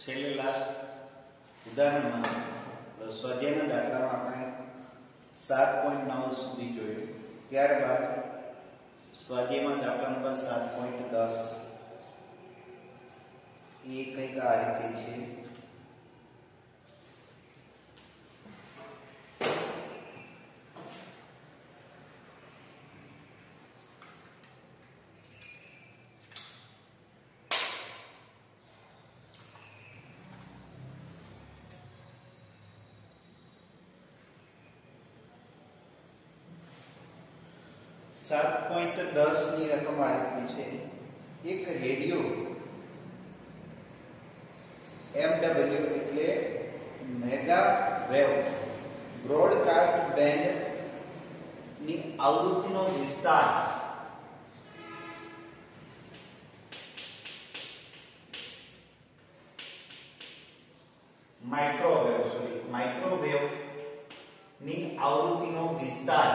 છેલ્લે લાસ્ટ ઉદાહરણમાં સ્વાધ્યાયના દાખલામાં આપણે 7.9 સુધી જોયું. ત્યારબાદ સ્વાધ્યાયમાં દાખલા નંબર 7.10 એ કંઈક આ રીતે છે. ની રકમ આ રીતની છે. એક રેડિયો MW એટલે મેગા વેવ બ્રોડકાસ્ટ બેન્ડ ની આવૃત્તિનો વિસ્તાર માઇક્રોવેવ ની આવૃત્તિનો વિસ્તાર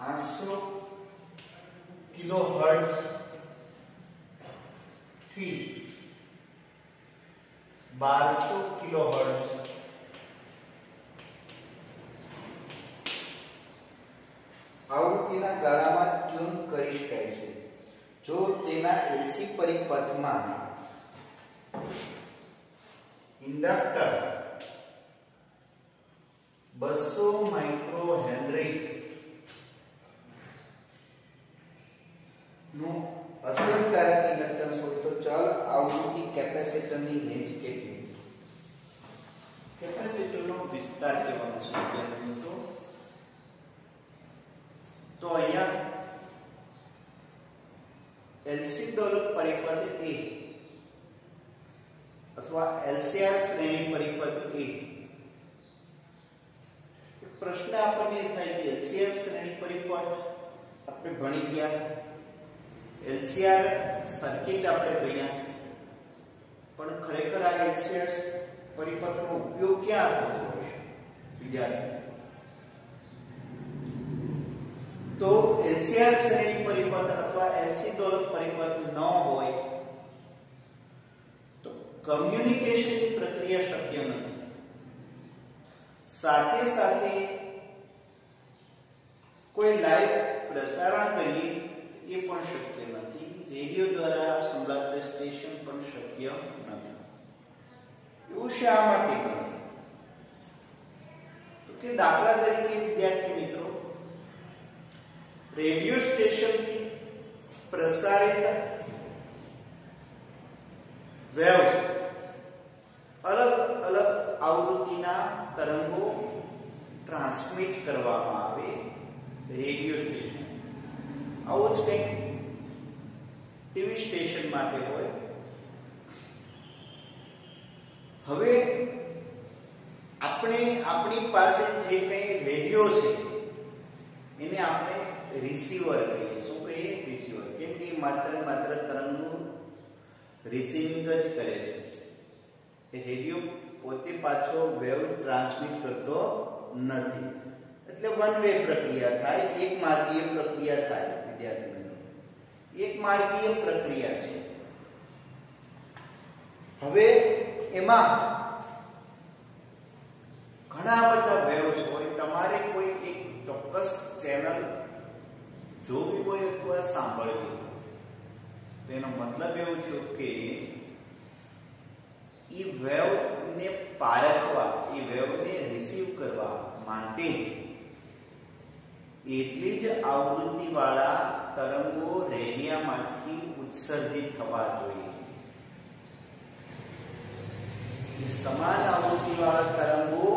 800 કિલોહર્ટ્ઝ થી 1200 કિલોહર્ટ્ઝ આવૃત્તિના ગાળામાં ટ્યુન કરી શકાય છે જો તેના LC પરિપથમાં ઇન્ડક્ટર 200 માઇક્રો હેનરી નું અસરકારક ઇન્ડક્ટન્સ હોય તો ચલ આવૃત્તિ કેપેસિટરની રેન્જ કેટલી? કેપેસિટરનો વિસ્તાર કહેવાનો છે તો અહીંયા LC દોલક પરિપથ A અથવા LCR શ્રેણી પરિપથ A. પ્રશ્ન આપણને થાય કે LCR શ્રેણી પરિપથ આપણે ભણી ગયા, LCR સર્કિટ આપણે ભણ્યા, પણ ખરેખર આ LCR પરિપથનો ઉપયોગ ક્યાં થતો હોય વિદ્યાર્થી? તો LCR શ્રેણી પરિપથ અથવા LC દોલક પરિપથ ન હોય તો કમ્યુનિકેશનની પ્રક્રિયા શક્ય નથી. સાથે સાથે કોઈ લાઈવ પ્રસારણ કરીએ એ પણ શક્ય નથી. રેડિયો દ્વારા સંભળાતા સ્ટેશન પણ શક્ય નથી. એવું શા માટે બને? તો કે દાખલા તરીકે વિદ્યાર્થી મિત્રો, રેડિયો સ્ટેશનથી પ્રસારિત વેવ્સ અલગ અલગ આવૃત્તિના તરંગો ટ્રાન્સમિટ કરવામાં આવે રેડિયો સ્ટેશન. આવું જ કંઈક ટીવી સ્ટેશન માટે હોય. હવે આપણી પાસે જે કંઈ રેડિયો છે એને આપણે રિસીવર કહીએ. શું કહીએ? રિસીવર. કેમ કે માત્ર તરંગનું રિસીવિંગ જ કરે છે. એ રેડિયો પોતે પાછો વેવ ટ્રાન્સમિટ કરતો નથી. એટલે વન વે પ્રક્રિયા થાય, એક માર્ગીય પ્રક્રિયા થાય વિદ્યાર્થી મિત્રો. એક માર્ગીય પ્રક્રિયા છે. હવે એમાં ઘણા બધા વેવ્સ હોય. તમારે કોઈ એક ચોક્કસ ચેનલ જોવી હોય અથવા સાંભળવી હોય તો એનો મતલબ એવો થયો કે એ વેવને પારખવા, એ વેવને રિસીવ કરવા માટે એટલી જ આવૃત્તિવાળા તરંગો રેડિયામાંથી ઉત્સર્જિત થવા જોઈએ. સમાન આવૃત્તિવાળા તરંગો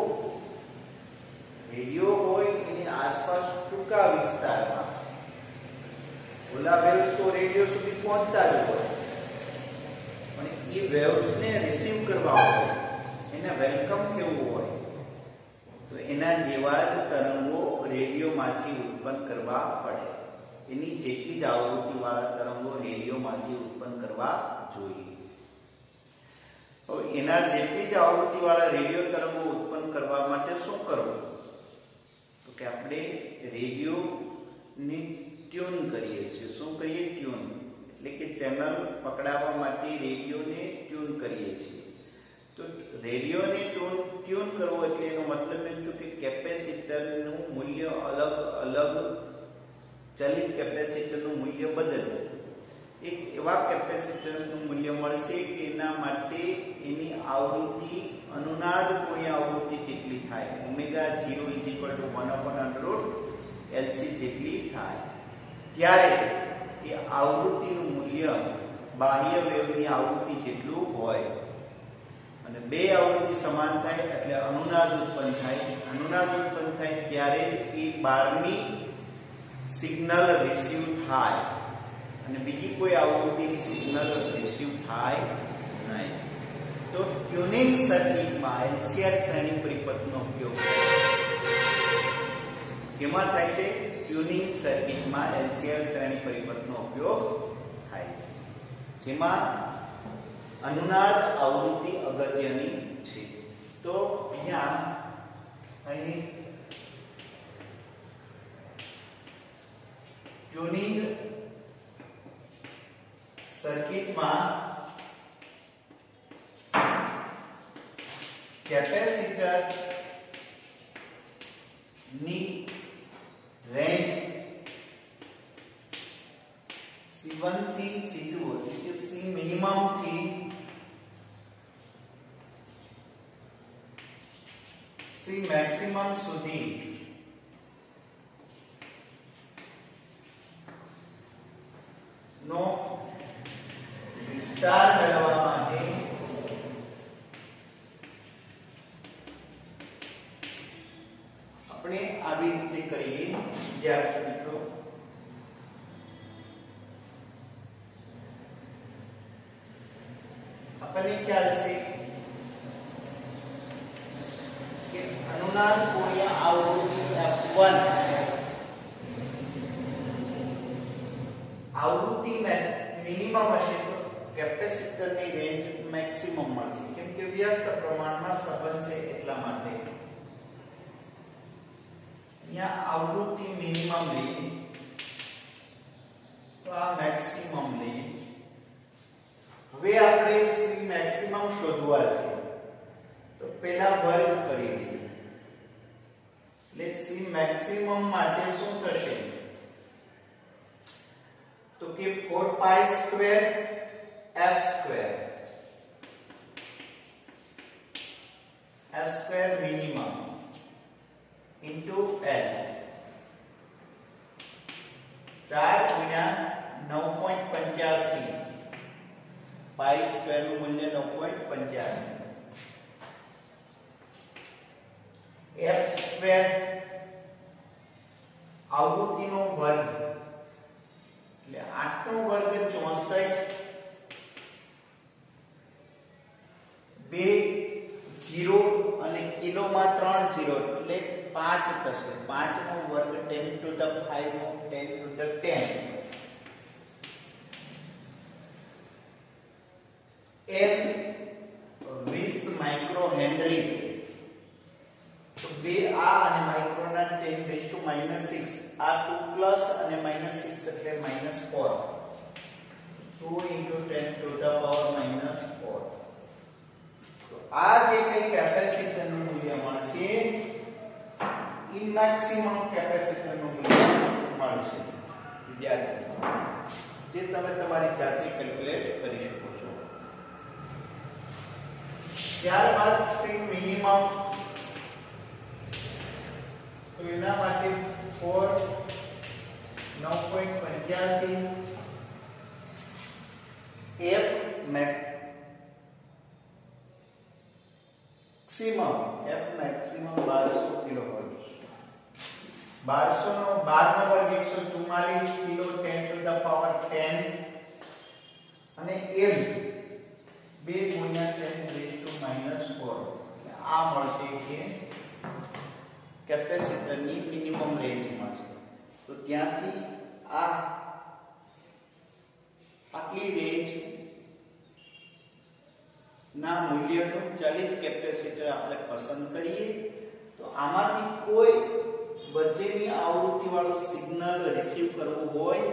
રેડિયો હોય એની આસપાસ ટૂંકા વિસ્તારમાં, ઓલા વેવ્સ તો રેડિયો સુધી પહોંચતા જ હોય, પણ એ વેવ્સને રિસીવ કરવા હોય, એને વેલકમ કેવું હોય તો એના જેવા જ તરંગો રેડિયોમાંથી ઉત્પન્ન કરવા પડે. એની જેટલી જ આવૃત્તિવાળા તરંગો રેડિયોમાંથી ઉત્પન્ન કરવા જોઈએ. હવે એના જેટલી જ આવૃત્તિવાળા રેડિયો તરંગો ઉત્પન્ન કરવા માટે શું કરવું? તો કે આપણે રેડિયોને ટ્યુન કરીએ છીએ. શું કરીએ? ટ્યુન. એટલે કે ચેનલ પકડાવવા માટે રેડિયોને ટ્યુન કરીએ છીએ. તો રેડિયોને ટ્યુન કરવો એટલે એનો મતલબ એમ છે કે કેપેસિટરનું મૂલ્ય અલગ અલગ ચલિત કેપેસિટરનું મૂલ્ય બદલવું. એક એવા કેપેસિટન્સનું મૂલ્ય મળશે કે એના માટે એની આવૃત્તિ અનુનાદ કોણીય આવૃત્તિ કેટલી થાય, ઓમેગા 0 1/√LC જેટલી થાય. ત્યારે એ આવૃત્તિનું મૂલ્ય બાહ્ય વેવની આવૃત્તિ જેટલું હોય અને બે આવૃત્તિ સમાન થાય એટલે અનુનાદ ઉત્પન્ન થાય. અનુનાદ ઉત્પન્ન થાય ત્યારે જ એ બહારની સિગ્નલ રિસીવ થાય અને બીજી કોઈ આવૃત્તિની સિગ્નલ રિસીવ થાય નહીં. તો ટ્યુનિંગ સર્કિટમાં LCR શ્રેણી પરિપથનો ઉપયોગ કેમાં થાય છે? ટ્યુનિંગ સર્કિટમાં LCR શ્રેણી પરિપથનો ઉપયોગ થાય છે, જેમાં અનુનાદ આવૃત્તિ અગત્યની છે. તો અહીં ટ્યુનિંગ સર્કિટમાં કેપેસિટર ની રેન્જ C1 થી C2 એટલે કે C મિનિમમ થી C મેક્સિમમ સુધી નો વિસ્તાર મેળવવા માટે આપણે આવી રીતે કરીએ. વિદ્યાર્થી મિત્રો, આપણને ખ્યાલ છે કે અનુનાદ કોણીય આવૃત્તિ F1 આવૃત્તિ મિનિમમ હશે તો કેપેસિટરની રેન્જ મેક્સિમમ મળશે, કેમ કે વ્યસ્ત પ્રમાણમાં સંબંધ છે એટલા માટે. અહીંયા આવૃત્તિ મિનિમમ લઈએ તો આ મેક્સિમમ લઈએ. હવે આપણે સી મેક્સિમમ શોધવા છે તો પહેલા વર્ગ કરી લઈએ. એટલે સી મેક્સિમમ માટે શું થશે તો કે 4π² f² minimum into L 4 ગુણ્યા 9.85 પાઈ સ્ક્વેર નું મૂલ્ય 9.85 f² આવૃત્તિનો વર્ગ એટલે 8 નો વર્ગ 64 બે 0 અને કિલોમાં 3 0 એટલે 5 થશે. 5 નો વર્ગ 10⁵ નો 10⁻10 n 20 માઇક્રો હેનરી છે. તો બે આ અને માઇક્રોના 10⁻6 આ 2 પ્લસ અને -6 એટલે -4 2 × 10⁻⁻4. તો આ જે કઈ કેપેસિટરનું મૂલ્ય મળશે એ મેક્સિમમ કેપેસિટરનું મૂલ્ય મળશે વિદ્યાર્થીઓ, જે તમે તમારી જાતે કેલ્ક્યુલેટ કરી શકો છો. ત્યારબાદ સી મિનિમમ તો એના માટે 4 9.85 f મેક્સિમમ 1200 કિલોહર્ટ્ઝ. 1200 નો 12 નો વર્ગ 144 કિલો 10⁻10 અને m 2 × 10⁻⁻4 આ મળશે કે કેપેસિટરની મિનિમમ રેન્જ મળશે. તો ત્યાંથી આટલી રેન્જ ના મૂલ્યનું ચલિત કેપેસિટર આપણે પસંદ કરીએ તો આમાંથી કોઈ વચ્ચેની આવૃત્તિ વાળું સિગ્નલ રિસીવ કરવું હોય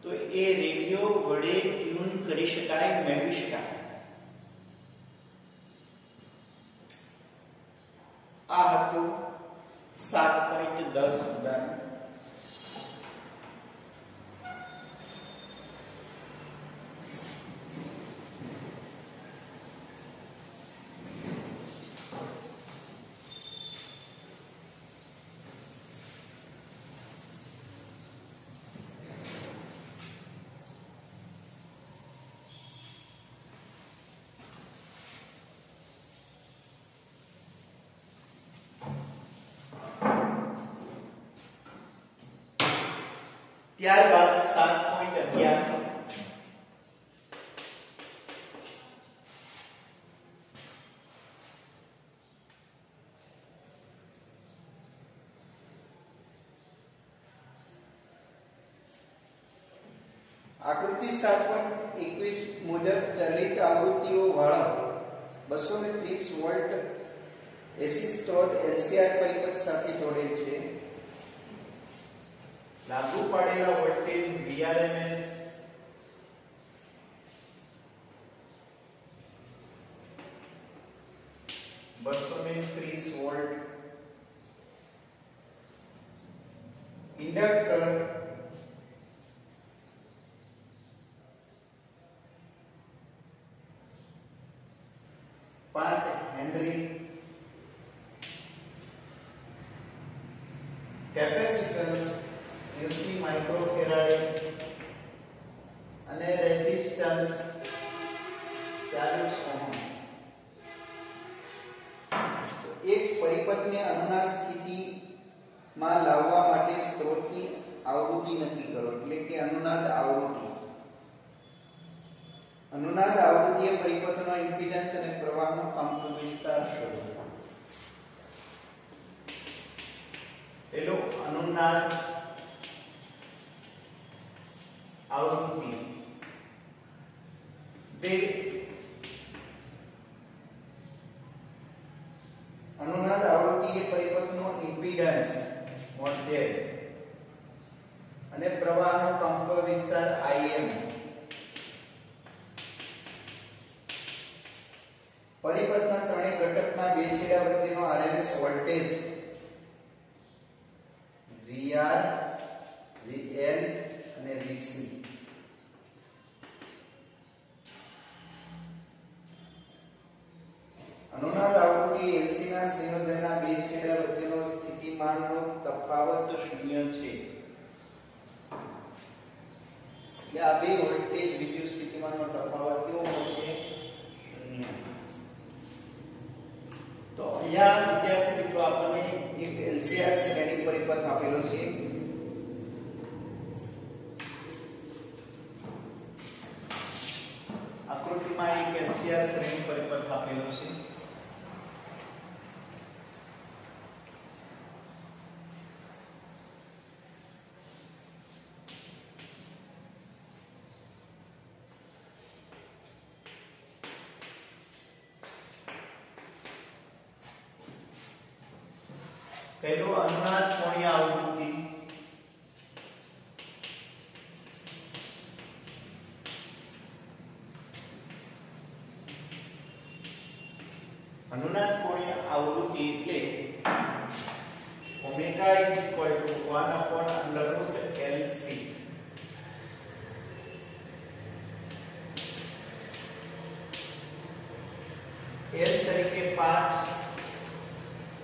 તો એ રેડિયો વડે ટ્યુન કરી શકાય, મેળવી શકાય. આ હતું 7.10 ઉદાહરણ. ત્યારબાદ 7.11 આકૃતિ 7.21 મુજબ ચલિત આવૃત્તિઓ વાળા 230 વોલ્ટ એસી સ્ત્રોત એલસીઆર પરિપથ સાથે જોડેલ છે. લાગુ પાડેલા voltage VRMS $230 volt. Inductor henry. Capacitance 80 માઇક્રોફેરાડે અને રેઝિસ્ટન્સ 40 ઓહમ. એક પરિપથને અનુનાદ સ્થિતિમાં લાવવા માટે સ્ત્રોતની આવૃત્તિ નક્કી કરો, એટલે કે અનુનાદ આવૃત્તિ. અનુનાદ આવૃત્તિએ પરિપથનો ઇમ્પિડન્સ અને પ્રવાહનો કંપનવિસ્તાર શોધો. પેલો અનુનાદ આવૃત્તિ. બે અનુનાદ આવૃત્તિ એ પરિપથનો ઇમ્પિડન્સ Z અને પ્રવાહનો કંપનવિસ્તાર Im. પરિપથના ત્રણેય ઘટકના બે છેડા વચ્ચેનો RMS વોલ્ટેજ VR, VL અને VC. અનુનાદ આવૃત્તિ LC ના સંયોજનના બે છેડા વચ્ચેનો સ્થિતિમાનનો તફાવત શૂન્ય છે. એટલે આ બે વોલ્ટેજ વિદ્યુત સ્થિતિમાનનો તફાવત કેવો હશે? શૂન્ય. તો અહીંયા વિદ્યાર્થી મિત્રો આપણને એક LCR શ્રેણી પરિપથ આપેલો છે. આકૃતિમાં એક LCR શ્રેણી પરિપથ આપેલો છે. પહેલો અનુનાદ કોણીય આવૃત્તિ. અનુનાદ કોણીય આવૃત્તિ એટલે omega is equal to 1/√LC. L તરીકે 5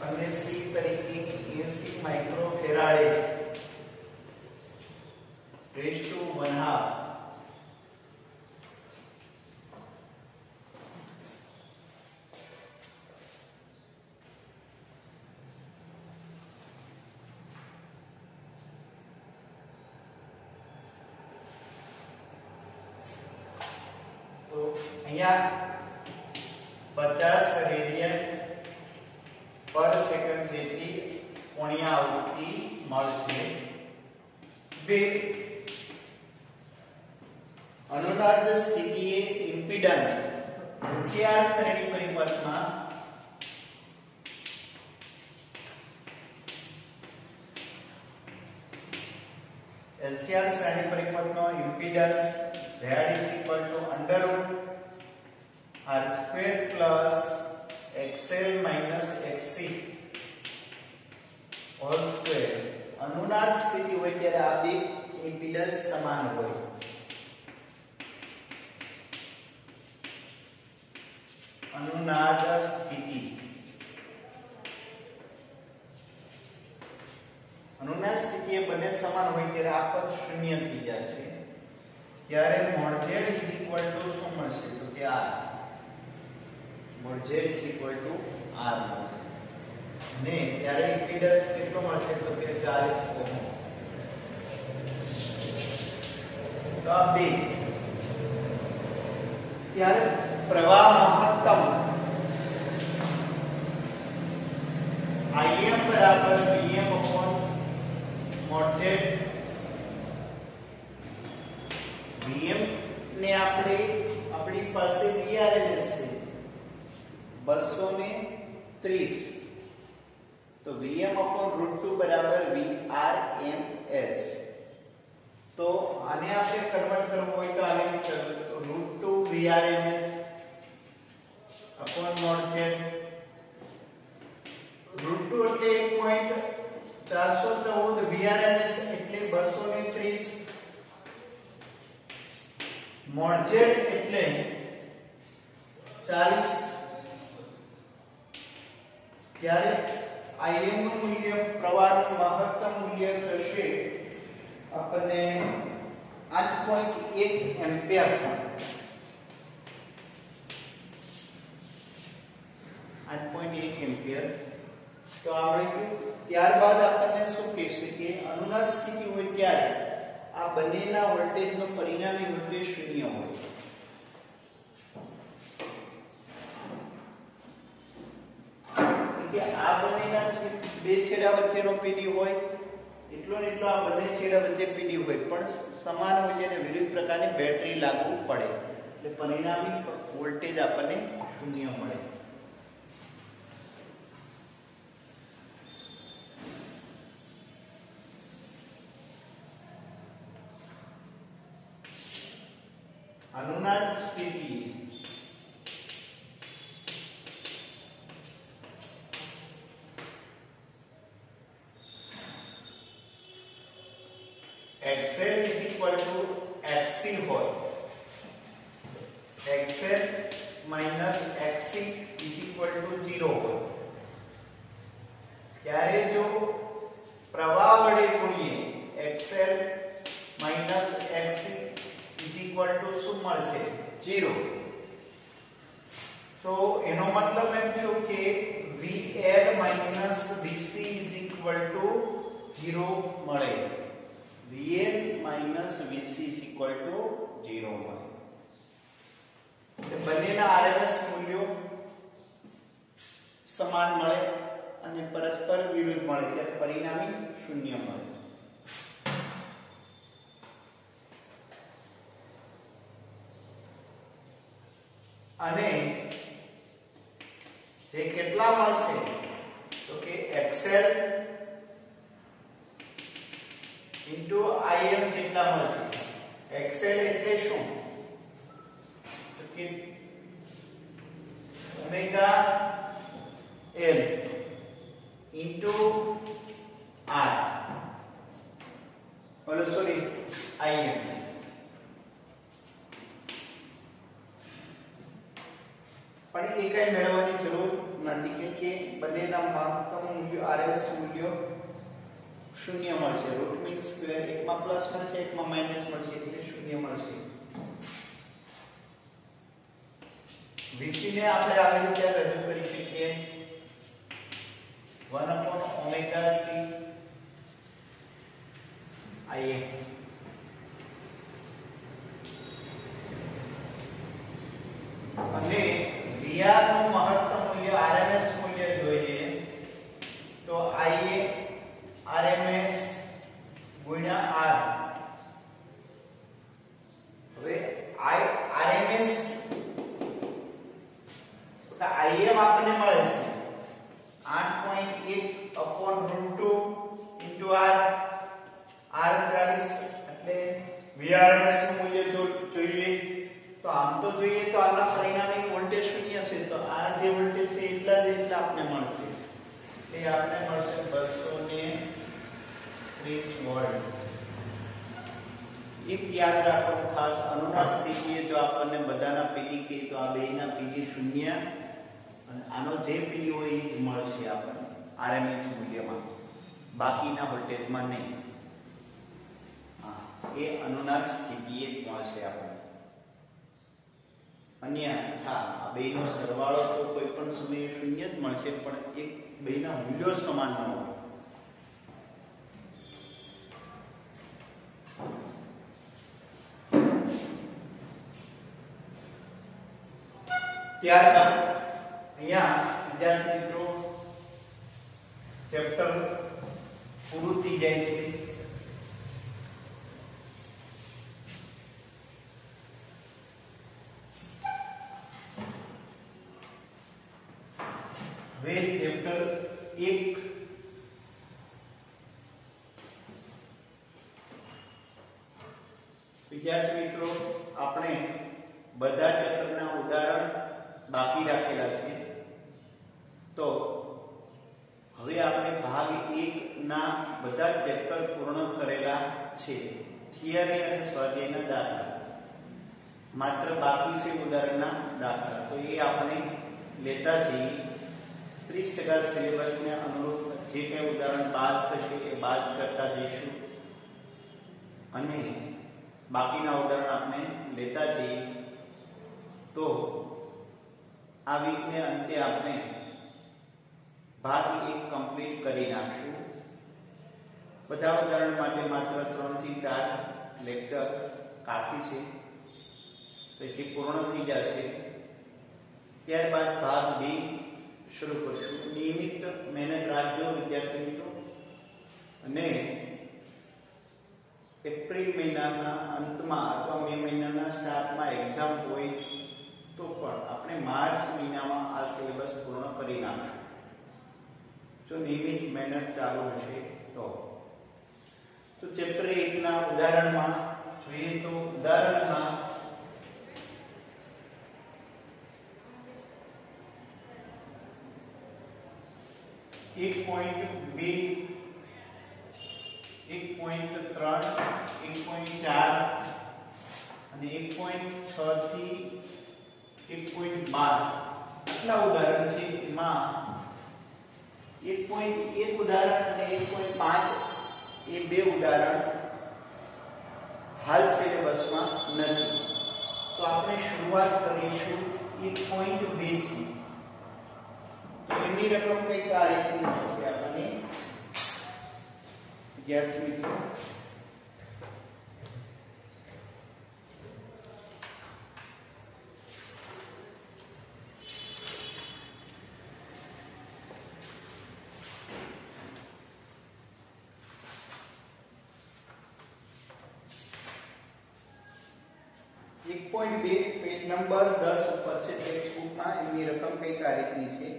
અને C તરીકે 80 માઇક્રોફેરાડે રેઝ ટુ 1/2. તો અહીંયા 50 રેડિયન પર સેકન્ડ જેટલી કોણીય આવૃત્તિ મળશે. બે અનુનાદ સ્થિતિએ ઇમ્પિડન્સ LCR શ્રેણી પરિપથમાં LCR શ્રેણી પરિપથનો impedance Z √R² XL XC whole square અનુનાદ સ્થિતિ હોય ત્યારે આ બે ઇમ્પિડન્સ સમાન હોય. અનુનાદ સ્થિતિ એ બંને સમાન હોય ત્યારે આ પદ શૂન્ય થઈ જશે. ત્યારે mod z શું મળશે તો કે r. mod z r મળશે ને ત્યારે ઇમ્પિડન્સ કેટલો મળશે તો કે 40 ઓહમ. તો આ બે ત્યારે પ્રવાહ મહત્તમ Im બરાબર Vm upon mod z. Vm ને આપણી પાસે Vrms છે 230 તો Vm upon √2 બરાબર Vrms. તો આને આપણે કન્વર્ટ કરવું હોય તો આને √2 Vrms upon mod z. √2 એટલે 1.414 Vrms એટલે 230 mod z એટલે 40. ત્યારે Im નું મૂલ્ય પ્રવાહનું મહત્તમ મૂલ્ય થશે આપણને 8.1 એમ્પિયર. 8.1 એમ્પિયર તો આપણે ત્યારબાદ આપણને શું કહેશે કે અનુનાદ સ્થિતિ હોય ત્યારે આ બંનેના વોલ્ટેજનો પરિણામી વોલ્ટેજ શૂન્ય હોય. કે આ બંનેના બે છેડા વચ્ચેનો પીડી હોય એટલો ને એટલો આ બંને છેડા વચ્ચે પીડી હોય પણ સમાન હોય અને વિવિધ પ્રકારની બેટરી લાગુ પડે એટલે પરિણામી વોલ્ટેજ આપણને શૂન્ય મળે. अनुनाद स्थिति XL is equal to XC હોય. XL minus XC is equal to 0 હોય. ત્યારે જો પ્રવાહ વડે ગુણીએ XL minus XC is equal to શું મળશે 0. તો એનો મતલબ એમ થયો કે VL minus VC is equal to 0 મળે. VL minus VC is equal to 0 મળે. બંનેના RMS મૂલ્યો સમાન મળે અને પરસ્પર વિરુદ્ધ મળે ત્યારે પરિણામી શૂન્ય મળે. અને જે કેટલા મળશે તો કે XL into Im જેટલા મળશે. XL એટલે શું તો કે ઓમેગા L into R ઓલો સોરી Im. પણ એ કઈ મેળવવાની જરૂર નથી કેમ કે બંનેના મહત્તમ મૂલ્યો RMS મૂલ્યો શૂન્ય મળશે. રૂટ મીન સ્ક્વેર એકમાં પ્લસ મળશે એકમાં માઈનસ મળશે એટલે શૂન્ય મળશે. VC ને આપણે આવી રીતે રજૂ કરી શકીએ 1/ωc Im. અને VR નું મહત્તમ મૂલ્ય RMS મૂલ્ય જોઈએ તો IA RMS ગુણ્યા R. હવે RMS તો Im આપણને મળે છે 8.1 /√2 * R. R 40 એક યાદ રાખવાનું ખાસ, અનુનાદ સ્થિતિએ જો આપણને બધાના પીડી કે તો આ બેના પીડી 0 અને આનો જે પીડી હોય એ જ મળશે આપણને આરએમએસ મૂલ્યમાં, બાકીના વોલ્ટેજમાં નહીં. હા, એ અનુનાદ સ્થિતિએ જ મળશે આપણને. અન્યથા આ બેનો સરવાળો તો કોઈ પણ સમયે 0 જ મળશે, પણ એક બેના મૂલ્યો સમાન ન હોય. ત્યારબાદ અહીંયા વિદ્યાર્થી મિત્રો ચેપ્ટર પૂરું થઈ જાય છે. હવે ચેપ્ટર 1 વિદ્યાર્થી મિત્રો આપણે બધા ચેપ્ટરના ઉદાહરણ બાકી રાખેલા છે. તો હવે આપણે ભાગ 1 ના બધા ચેપ્ટર પૂર્ણ કરેલા છે. થિયરી અને સ્વાધ્યાયના દાખલા, માત્ર બાકી છે ઉદાહરણના દાખલા. તો એ આપણે લેતા જઈએ. 30% સિલેબસને અનુરૂપ જે કંઈ ઉદાહરણ બાદ થશે એ બાદ કરતા જઈશું અને બાકીના ઉદાહરણ આપણે લેતા જઈએ. તો આ વીકને અંતે આપણે ભાગ 1 કમ્પ્લીટ કરી નાખશું. બધા ઉદાહરણ માટે માત્ર 3 થી 4 લેક્ચર કાફી છે, તેથી પૂર્ણ થઈ જશે. ત્યારબાદ ભાગ 2 શરૂ કરીશું. નિયમિત મહેનત રાખજો વિદ્યાર્થી મિત્રો. અને એપ્રિલ મહિનાના અંતમાં અથવા મે મહિનાના સ્ટાર્ટમાં એક્ઝામ હોય તો પણ આપણે માર્ચ મહિનામાં આ સિલેબસ પૂર્ણ કરી નાખશું, જો નિયમિત મહેનત ચાલુ હશે તો. ચેપ્ટર 1 ના ઉદાહરણમાં જોઈએ તો ઉદાહરણમાં એક પોઈન્ટ 2, 1.3, 1.4 અને 1.6 થી 1.12 આટલા ઉદાહરણ છે. એમાં 1.1 ઉદાહરણ અને 1.5 એ બે ઉદાહરણ હાલ સિલેબસમાં નથી. તો આપણે શરૂઆત કરીશું 1.2 થી. તો એની રકમ કઈ આ રીતની થશે આપણને વિદ્યાર્થી મિત્રો. પેજ નંબર 10 ઉપર છે ટેક્સ્ટ બુકમાં. એની રકમ કઈક આ રીતની છે.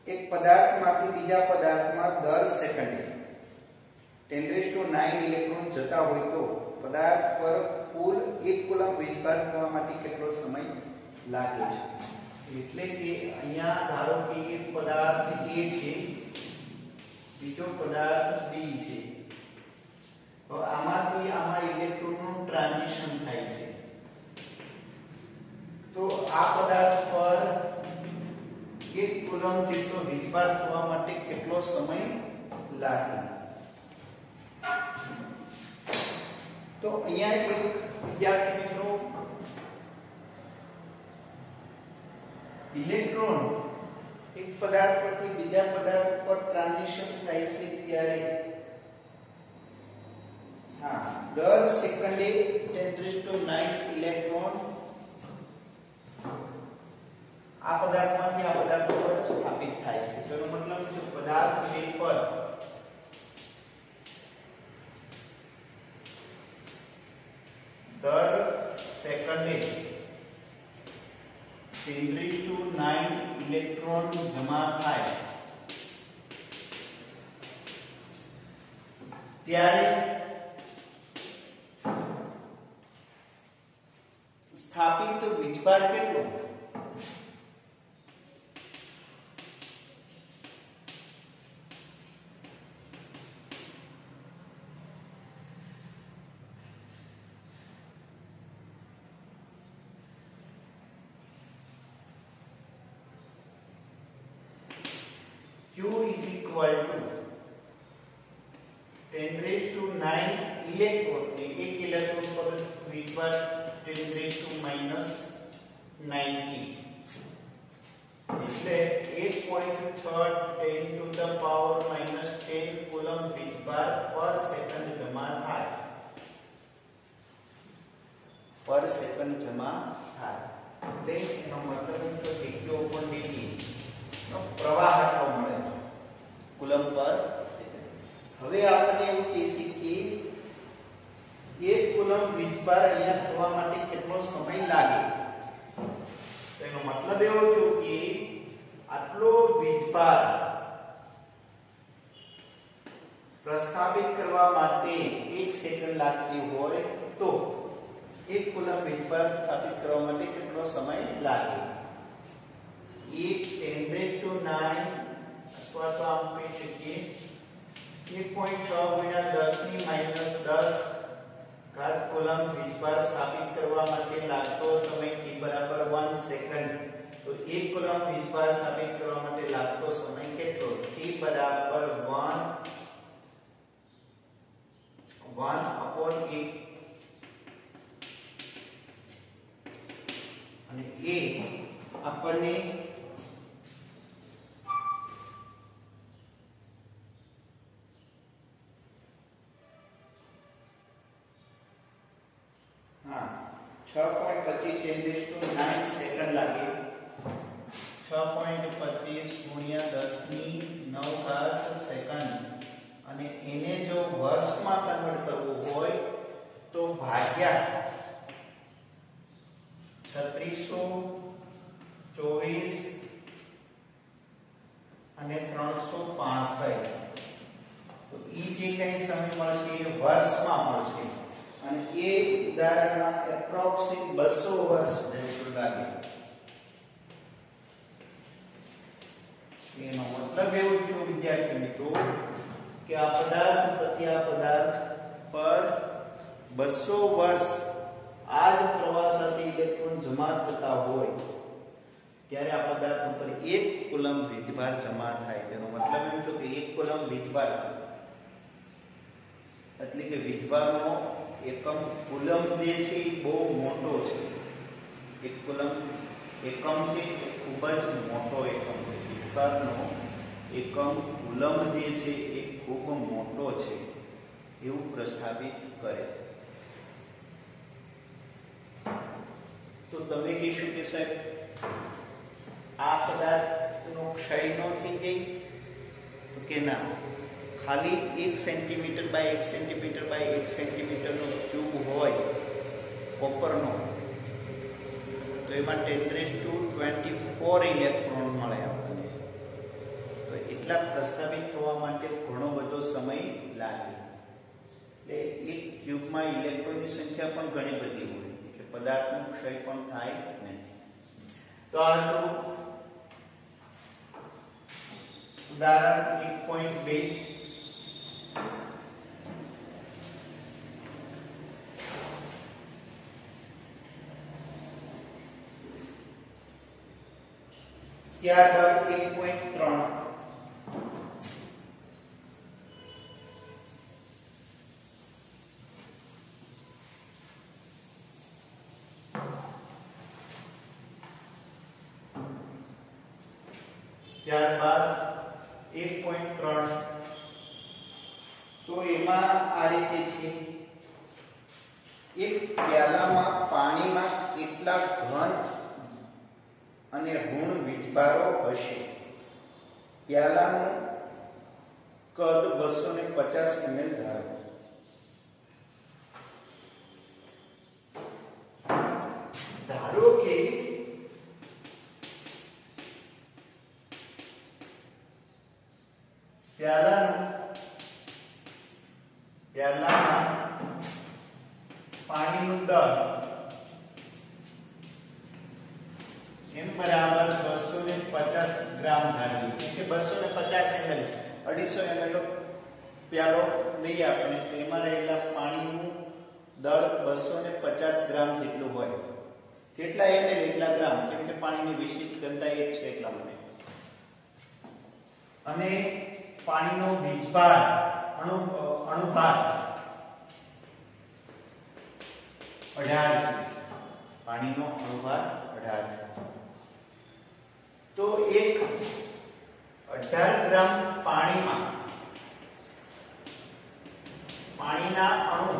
એક પદાર્થમાંથી બીજા પદાર્થમાં દર સેકન્ડે 10⁹ ઇલેક્ટ્રોન જતા હોય તો પદાર્થ પર કુલ 1 કુલમ વીજભાર થવા માટે કેટલો સમય લાગે છે. એટલે કે અહીંયા ધારો કે એક પદાર્થ A છે, બીજો પદાર્થ B છે. તો આમાંથી આમાં ઇલેક્ટ્રોનનું ટ્રાન્ઝિશન થાય છે. તો આ પદાર્થ પર 1 કુલમ જેટલો વીજભાર થવા માટે કેટલો સમય લાગે. તો અહીંયા એક વિદ્યાર્થી મિત્રો ઇલેક્ટ્રોન એક પદાર્થ પરથી બીજા પદાર્થ પર ટ્રાન્ઝિશન થાય છે ત્યારે દર સેકન્ડે 10⁹ ઇલેક્ટ્રોન આ પદાર્થમાંથી આ પદાર્થ પર સ્થાપિત થાય છે. તેનો મતલબ કે પદાર્થ B પર દર સેકન્ડે 10⁹ ઇલેક્ટ્રોન જમા થાય ત્યારે સ્થાપિત વીજભાર કેટલો? Q is equal to 10 raised to 9 electron ने 1 इलेक्ट्रॉन पर વીજભાર 10 raised to minus 90 એટલે 1.3 10 to the power minus 10 coulomb વીજભાર પર સેકન્ડ જમા થાય, પર સેકન્ડ જમા થાય. એટલે એનો મતલબ એમ કે q ઉપર dt નો પ્રવાહ આટલો મળે કુલમ પર. હવે આપણે એવું કહીએ કે 1 કુલમ વીજભાર અહીંયા થવા માટે કેટલો સમય લાગે? તો એનો મતલબ એવો થયો કે આટલો વીજભાર પ્રસ્થાપિત કરવા માટે 1 સેકન્ડ લાગતી હોય તો 1 કુલમ વીજભાર સ્થાપિત કરવા માટે કેટલો સમય લાગે? 10 raised to 9 અથવા તો આમ કહી શકીએ 1.6 ગુણ્યા 10 ની માઈનસ 10 ઘાત કુલમ વીજભાર સ્થાપિત કરવા માટે લાગતો સમય t બરાબર 1 સેકન્ડ. તો 1 કુલમ વીજભાર સ્થાપિત કરવા માટે લાગતો સમય કેટલો? t બરાબર 1/8 અને એ આપણને हाँ 6.25 10 raised to 9 સેકન્ડ લાગે. 6.25 ગુણ્યા 10 ની 9 ઘાત સેકન્ડ અને એને જો વર્ષમાં કન્વર્ટ કરવું હોય તો ભાગ્યા 3624 અને 365. તો ઈ જે કઈ સમય મળશે એ વર્ષમાં મળશે અને એ ઉદાહરણમાં એપ્રોક્સિમેટ 200 વર્ષ જેટલું લાગે. એનો મતલબ એવો થયો વિદ્યાર્થી મિત્રો કે આ પદાર્થ પ્રતિ આ પદાર્થ પર 200 વર્ષ આ જ પ્રવાહ સાથે ઇલેક્ટ્રોન જમા થતા હોય ત્યારે આ પદાર્થ ઉપર 1 કુલમ વીજભાર જમા થાય. તેનો મતલબ એમ થયો કે 1 કુલમ વીજભાર એટલે કે વીજભારનો એકમ કુલમ જે છે એ બહુ મોટો છે. 1 કુલમ એકમ છે એ ખૂબ જ મોટો એકમ છે. વીજભારનો એકમ કુલમ જે છે એ ખૂબ મોટો છે એવું પ્રસ્થાપિત કરે. તો તમે કહેશો કે સાહેબ આ પદાર્થનો ક્ષય ન થઈ જાય? તો કે ના, ખાલી 1 સેન્ટીમીટર બાય 1 સેન્ટીમીટર બાય 1 સેન્ટીમીટરનો ક્યુબ હોય કોપરનો તો એમાં 10 raised to 24 ઇલેક્ટ્રોન મળે આપણને. તો એટલા પ્રસ્થાપિત થવા માટે ઘણો બધો સમય લાગે. એટલે એક ક્યુબમાં ઇલેક્ટ્રોનની સંખ્યા પણ ઘણી બધી હોય એટલે પદાર્થનો ક્ષય પણ થાય નહીં. તો આ હતું ઉદાહરણ 1.2. ત્યારબાદ 1.3 ત્યારબાદ 1.3 તો એમાં આ રીતે છે એક પ્યાલામાં પાણીમાં કેટલા ઘન અને ઋણ વીજભારો હશે. પ્યાલાનું કદ 250 ml ધારો. ધારો કે પ્યાલામાં પાણીનું દર બરાબર 250 ગ્રામ ધારીએ કે 250 ml 250 ml પ્યાલો લઈએ આપણે તો એમાં રહેલા પાણીનું દળ 250 ગ્રામ જેટલું હોય. કેટલા ml એટલા ગ્રામ, કેમ કે પાણીની વિશિષ્ટ ઘનતા 1 છે એટલા માટે. અને પાણીનો વીજભાર અણુભાર 18 છે. પાણીનો અણુભાર 18 છે. તો એક 18 ગ્રામ પાણીમાં પાણીના અણુ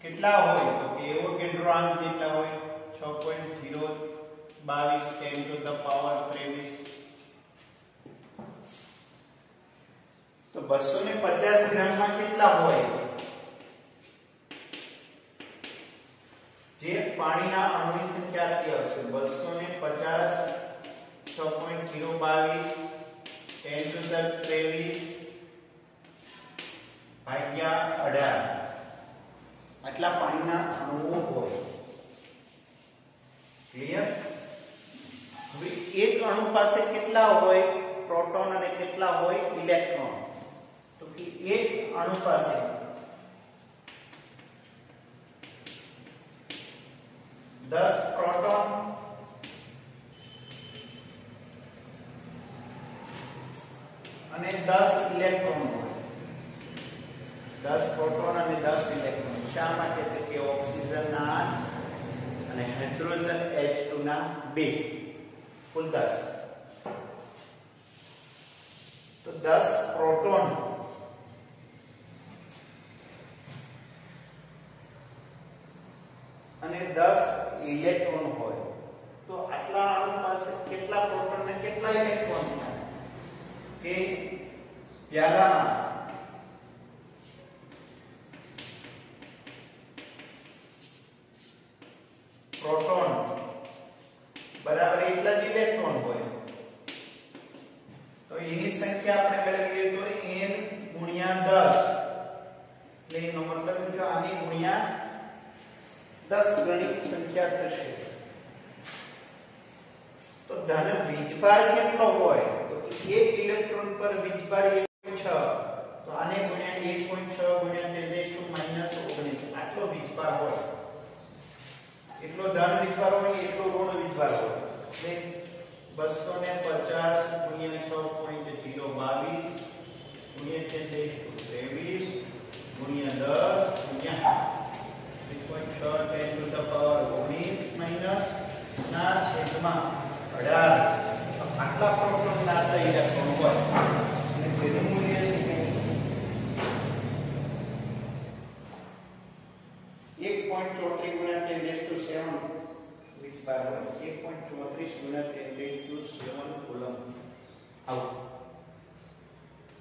કેટલા હોય તો કે એવોગેડ્રો જેટલા હોય 6.022 10 to the power 23. તો 250 ગ્રામમાં કેટલા હોય જે પાણીના અણુની સંખ્યા આપી આવશે 250 6.022 10 to the 23 ભાગ્યા 18 આટલા પાણીના અણુઓ હોય. ક્લિયર? હવે એક અણુ પાસે કેટલા હોય પ્રોટોન અને કેટલા હોય ઇલેક્ટ્રોન? તો કે એક અણુ પાસે 10 પ્રોટોન અને 10 ઇલેક્ટ્રોન હોય. 10 પ્રોટોન અને 10 ઇલેક્ટ્રોન. શા માટે? તો કે ઓક્સિજનના 8 અને હાઇડ્રોજન H2 ના 2 કુલ 10. તો 10 પ્રોટોન અને 10 ઇલેક્ટ્રોન હોય. તો આટલા અણુ પાસે કેટલા પ્રોટોન અને કેટલા ઇલેક્ટ્રોન થાય? કે પ્યાલામાં પ્રોટોન બરાબર એટલા જ ઇલેક્ટ્રોન હોય. તો એની સંખ્યા આપણે મેળવીએ તો n ગુણ્યા 10 એટલે એનો મતલબ જો આની ગુણ્યા 10 ગણી સંખ્યા થશે. તો ધન વીજભાર કેટલો હોય તો 1 ઇલેક્ટ્રોન પર વીજભાર 1.6. તો આને ગુણ્યા 1.6 ગુણ્યા 10⁻⁻19 આટલો વીજભાર હોય. એટલો ધન વીજભાર હોય એટલો ઋણ વીજભાર હોય. એટલે 250 ગુણ્યા 6.022 ગુણ્યા 10⁻23 ગુણ્યા 10 ગુણ્યા 3.6 10 to the power 19 માઈનસ ના છેદમાં 18 આટલા પ્રોટોન ના ઇલેક્ટ્રોન હોય. અને તેનું મૂલ્ય છે 1.34 ગુણ્યા 10⁻7 વીજભાર હોય. 1.34 ગુણ્યા 10⁻7 કુલમ આવું.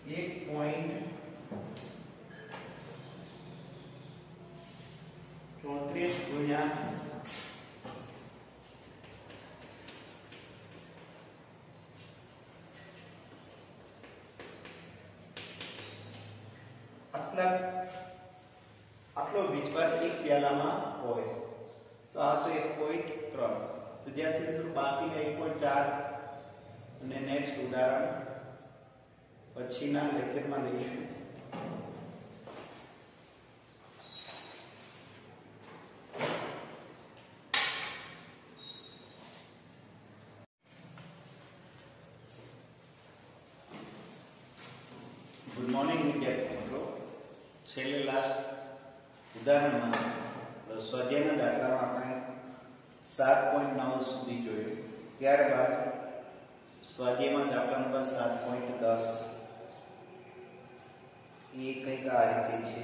1.34 ગુણ્યા આટલો વીજભાર એક પ્યાલામાં હોય. તો આ તો 1.3. વિદ્યાર્થી મિત્રો બાકીના 1.4 અને નેક્સ્ટ ઉદાહરણ પછીના લેક્ચરમાં લઈશું. ગુડ મોર્નિંગ વિદ્યાર્થી મિત્રો. છેલ્લે લાસ્ટ ઉદાહરણમાં સ્વાધ્યાયના દાખલામાં આપણે 7.9 સુધી જોયું. ત્યારબાદ સ્વાધ્યાયમાં દાખલા નંબર 7.10 એ કંઈક આ રીતે છે.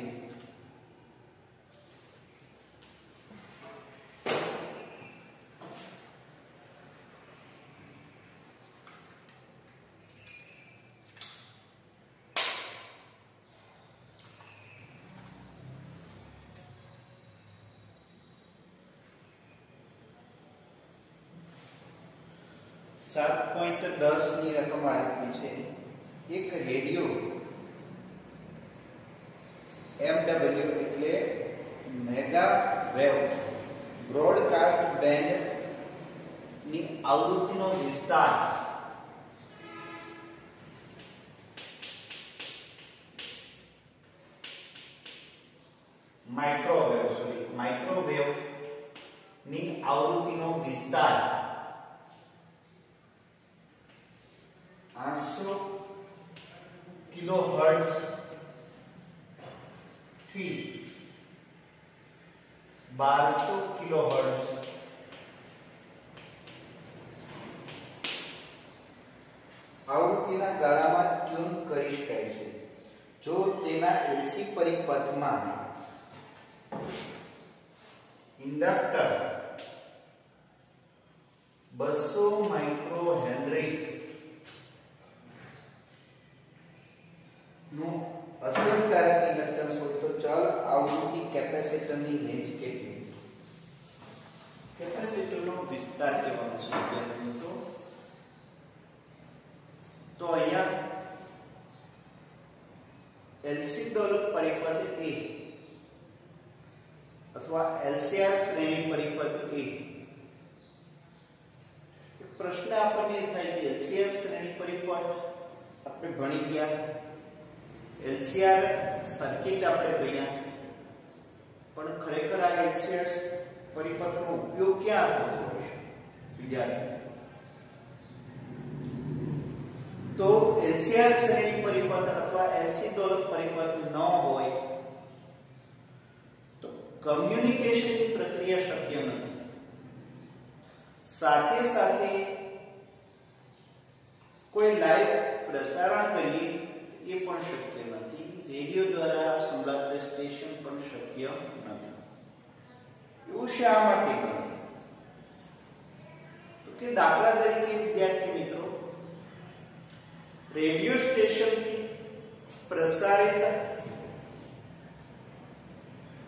ની રકમ આ રીતની છે. એક રેડિયો MW એટલે મેગા વેવ બ્રોડકાસ્ટ બેન્ડ ની આવૃત્તિનો વિસ્તાર માઇક્રોવેવ ની આવૃત્તિનો વિસ્તાર 800 કિલોહર્ટ્ઝ થી 1200 કિલોહર્ટ્ઝ આવૃત્તિના ગાળામાં ટ્યુન કરી શકાય છે જો તેના એલસી પરિપથમાં ઇન્ડક્ટર 200 માઇક્રો હેનરી નું અસરકારક ઇન્ડક્ટન્સ હોય તો ચલ આવૃત્તિ કેપેસિટરની રેન્જ કેટલી? કેપેસિટરનો વિસ્તાર કહેવાનો છે તો અહીંયા એલસી દોલક પરિપથ A અથવા એલસીઆર શ્રેણી પરિપથ A. એક પ્રશ્ન આપણને થાય કે એલસીઆર શ્રેણી પરિપથ આપણે ભણી ગયા, એલસીઆર સર્કિટ આપણે ભણ્યા, પણ ખરેખર આ એલસીઆર પરિપથનો ઉપયોગ ક્યાં થતો હોય વિદ્યાર્થી? તો એલસીઆર શ્રેણી પરિપથ અથવા એલસી દોલક પરિપથ ન હોય તો કમ્યુનિકેશનની પ્રક્રિયા શક્ય નથી. સાથે સાથે કોઈ લાઈવ પ્રસારણ કરીએ એ પણ શક્ય નથી. રેડિયો દ્વારા સંભળાતા સ્ટેશન પણ શક્ય નથી. એવું શા માટે બને? તો કે દાખલા તરીકે વિદ્યાર્થી મિત્રો, રેડિયો સ્ટેશનથી પ્રસારિત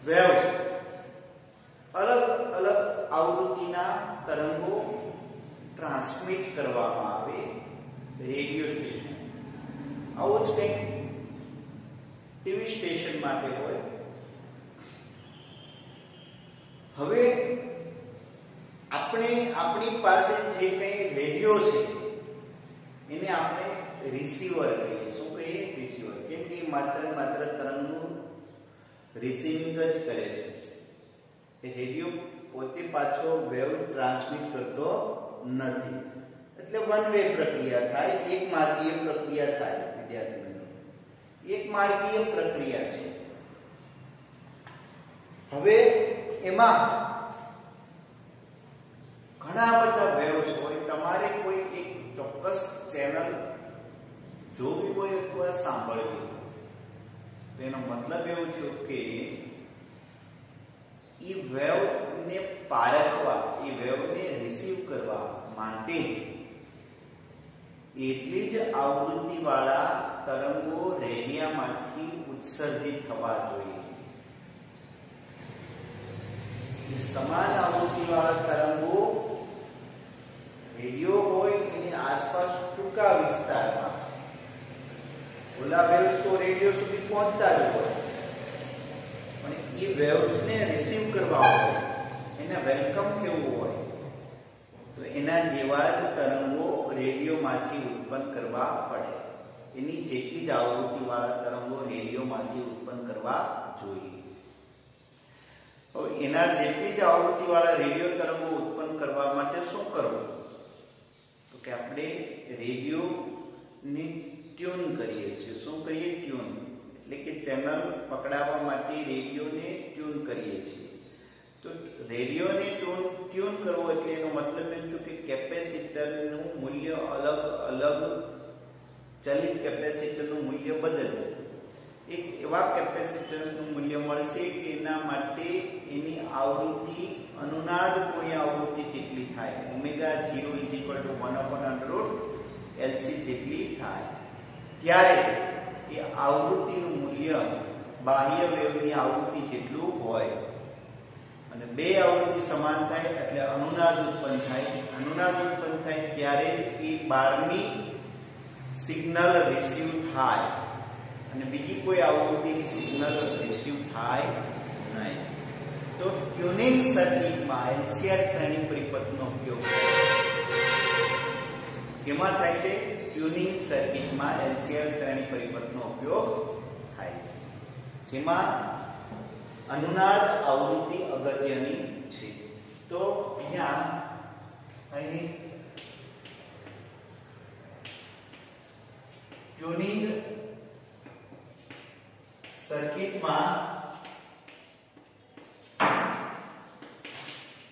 વેવ્સ અલગ અલગ આવૃત્તિના તરંગો ટ્રાન્સમિટ કરવામાં આવે રેડિયો સ્ટેશન. આવું જ કંઈક ટીવી સ્ટેશન માટે હોય. હવે આપણી પાસે જે કંઈ રેડિયો છે એને આપણે રિસીવર કહીએ. શું કહીએ? રિસીવર. કેમ કે માત્ર તરંગનું રિસીવિંગ જ કરે છે. એ રેડિયો પોતે પાછો વેવ ટ્રાન્સમિટ કરતો નથી. એટલે વન વે પ્રક્રિયા થાય, એક માર્ગીય પ્રક્રિયા થાય વિદ્યાર્થી મિત્રો. એક માર્ગીય પ્રક્રિયા છે. હવે એમાં ઘણા બધા વેવ્સ હોય. તમારે કોઈ એક ચોક્કસ ચેનલ જોવી હોય અથવા સાંભળવી હોય તો એનો મતલબ એવો થયો કે એ વેવને પારખવા, એ વેવને રિસીવ કરવા માટે એટલી જ આવૃત્તિવાળા તરંગો રેડિયામાંથી ઉત્સર્જિત થવા જોઈએ. સમાન આવૃત્તિવાળા તરંગો રેડિયો હોય એની આસપાસ ટૂંકા વિસ્તારમાં, ઓલા વેવ્સ તો રેડિયો સુધી પહોંચતા જ હોય, પણ એ વેવ્સને રિસીવ કરવા હોય, એને વેલકમ કેવું હોય તો એના જેવા જ તરંગો રેડિયોમાંથી ઉત્પન્ન કરવા પડે. એની જેટલી જ આવૃત્તિવાળા તરંગો રેડિયોમાંથી ઉત્પન્ન કરવા જોઈએ. હવે એના જેટલી જ આવૃત્તિવાળા રેડિયો તરંગો ઉત્પન્ન કરવા માટે શું કરવું? તો કે આપણે રેડિયોની ટ્યુન કરીએ છીએ. શું કરીએ? ટ્યુન. એટલે કે ચેનલ પકડાવવા માટે રેડિયોને ટ્યુન કરીએ છીએ. તો રેડિયોને ટ્યુન કરવો એટલે એનો મતલબ એમ છે કે કેપેસિટરનું મૂલ્ય અલગ ચલિત કેપેસિટરનું મૂલ્ય બદલવું. એક એવા કેપેસિટન્સનું મૂલ્ય મળશે કે એના માટે એની આવૃત્તિ અનુનાદ કોણીય આવૃત્તિ જેટલી થાય. ઓમેગા 0 1/√LC જેટલી થાય. ત્યારે એ આવૃત્તિનું મૂલ્ય બાહ્ય વેવની આવૃત્તિ જેટલું હોય અને બે આવૃત્તિ સમાન થાય એટલે અનુનાદ ઉત્પન્ન થાય. અનુનાદ ઉત્પન્ન થાય ત્યારે જ એ બહારની સિગ્નલ રિસીવ થાય અને બીજી કોઈ આવૃત્તિની સિગ્નલ રિસીવ થાય નહીં. તો તો ટ્યુનિંગ સર્કિટમાં LCR શ્રેણી પરિપથનો ઉપયોગ કેમાં થાય છે? ટ્યુનિંગ સર્કિટમાં LCR શ્રેણી પરિપથનો ઉપયોગ થાય છે, જેમાં અનુનાદ આવૃત્તિ અગત્યની છે. તો અહીં ટ્યુનિંગ સર્કિટમાં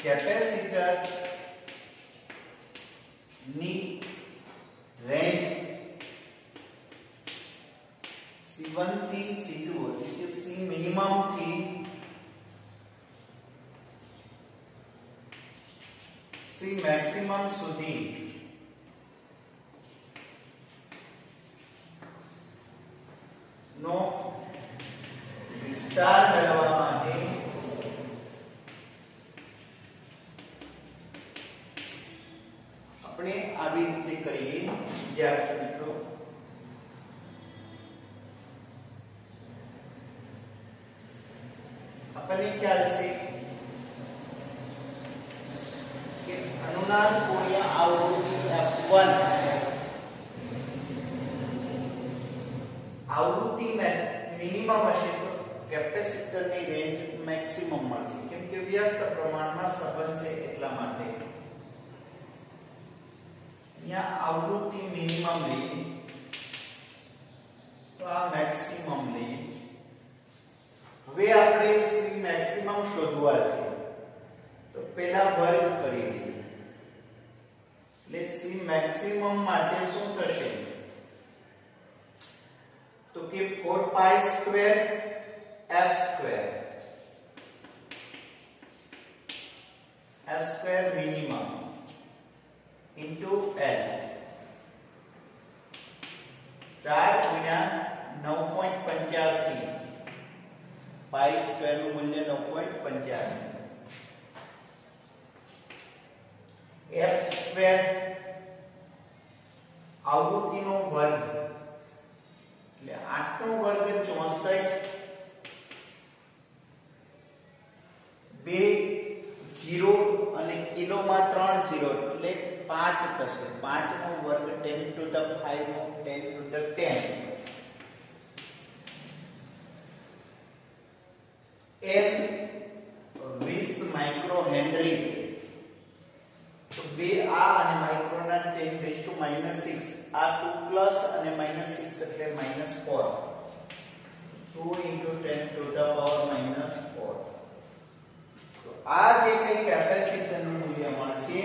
કેપેસિટર ની રેન્જ C1 થી C2 એટલે કે C મિનિમમ થી C મેક્સિમમ સુધી નો વિસ્તાર મેળવવા માટે આપણે આવી રીતે કરીએ. વિદ્યાર્થી મિત્રો, આપણને ખ્યાલ છે કે અનુનાદ ગુણ્યા આવૃત્તિ F1, આવૃત્તિ મિનિમમ હશે તો કેપેસિટરની રેન્જ મેક્સિમમ મળશે, કેમ કે વ્યસ્ત પ્રમાણમાં સંબંધ છે એટલા માટે. અહીંયા આવૃત્તિ મિનિમમ લઈએ તો આ મેક્સિમમ લઈએ. હવે આપણે C મેક્સિમમ શોધવા છે તો પહેલા વર્ગ કરી લઈએ. એટલે C મેક્સિમમ માટે શું થશે તો કે 4 pi square f square minimum into L 4 ગુણ્યા 9.85 પાઈ સ્ક્વેર નું મૂલ્ય 9.85 f સ્ક્વેર આવૃત્તિનો વર્ગ એટલે 8 નો વર્ગ 64 બે 0 અને કિલોમાં 3 0 એટલે 5 થશે. 5 નો વર્ગ 10 to the 5 નો 10 to the 10 n 20 micro henry છે. તો બે આ અને માઇક્રોના 10 raised to -6 આ 2 પ્લસ અને -6 એટલે -4 2 into 10 to the power -4. તો આ જે કઈ કેપેસિટરનું મૂલ્ય મળશે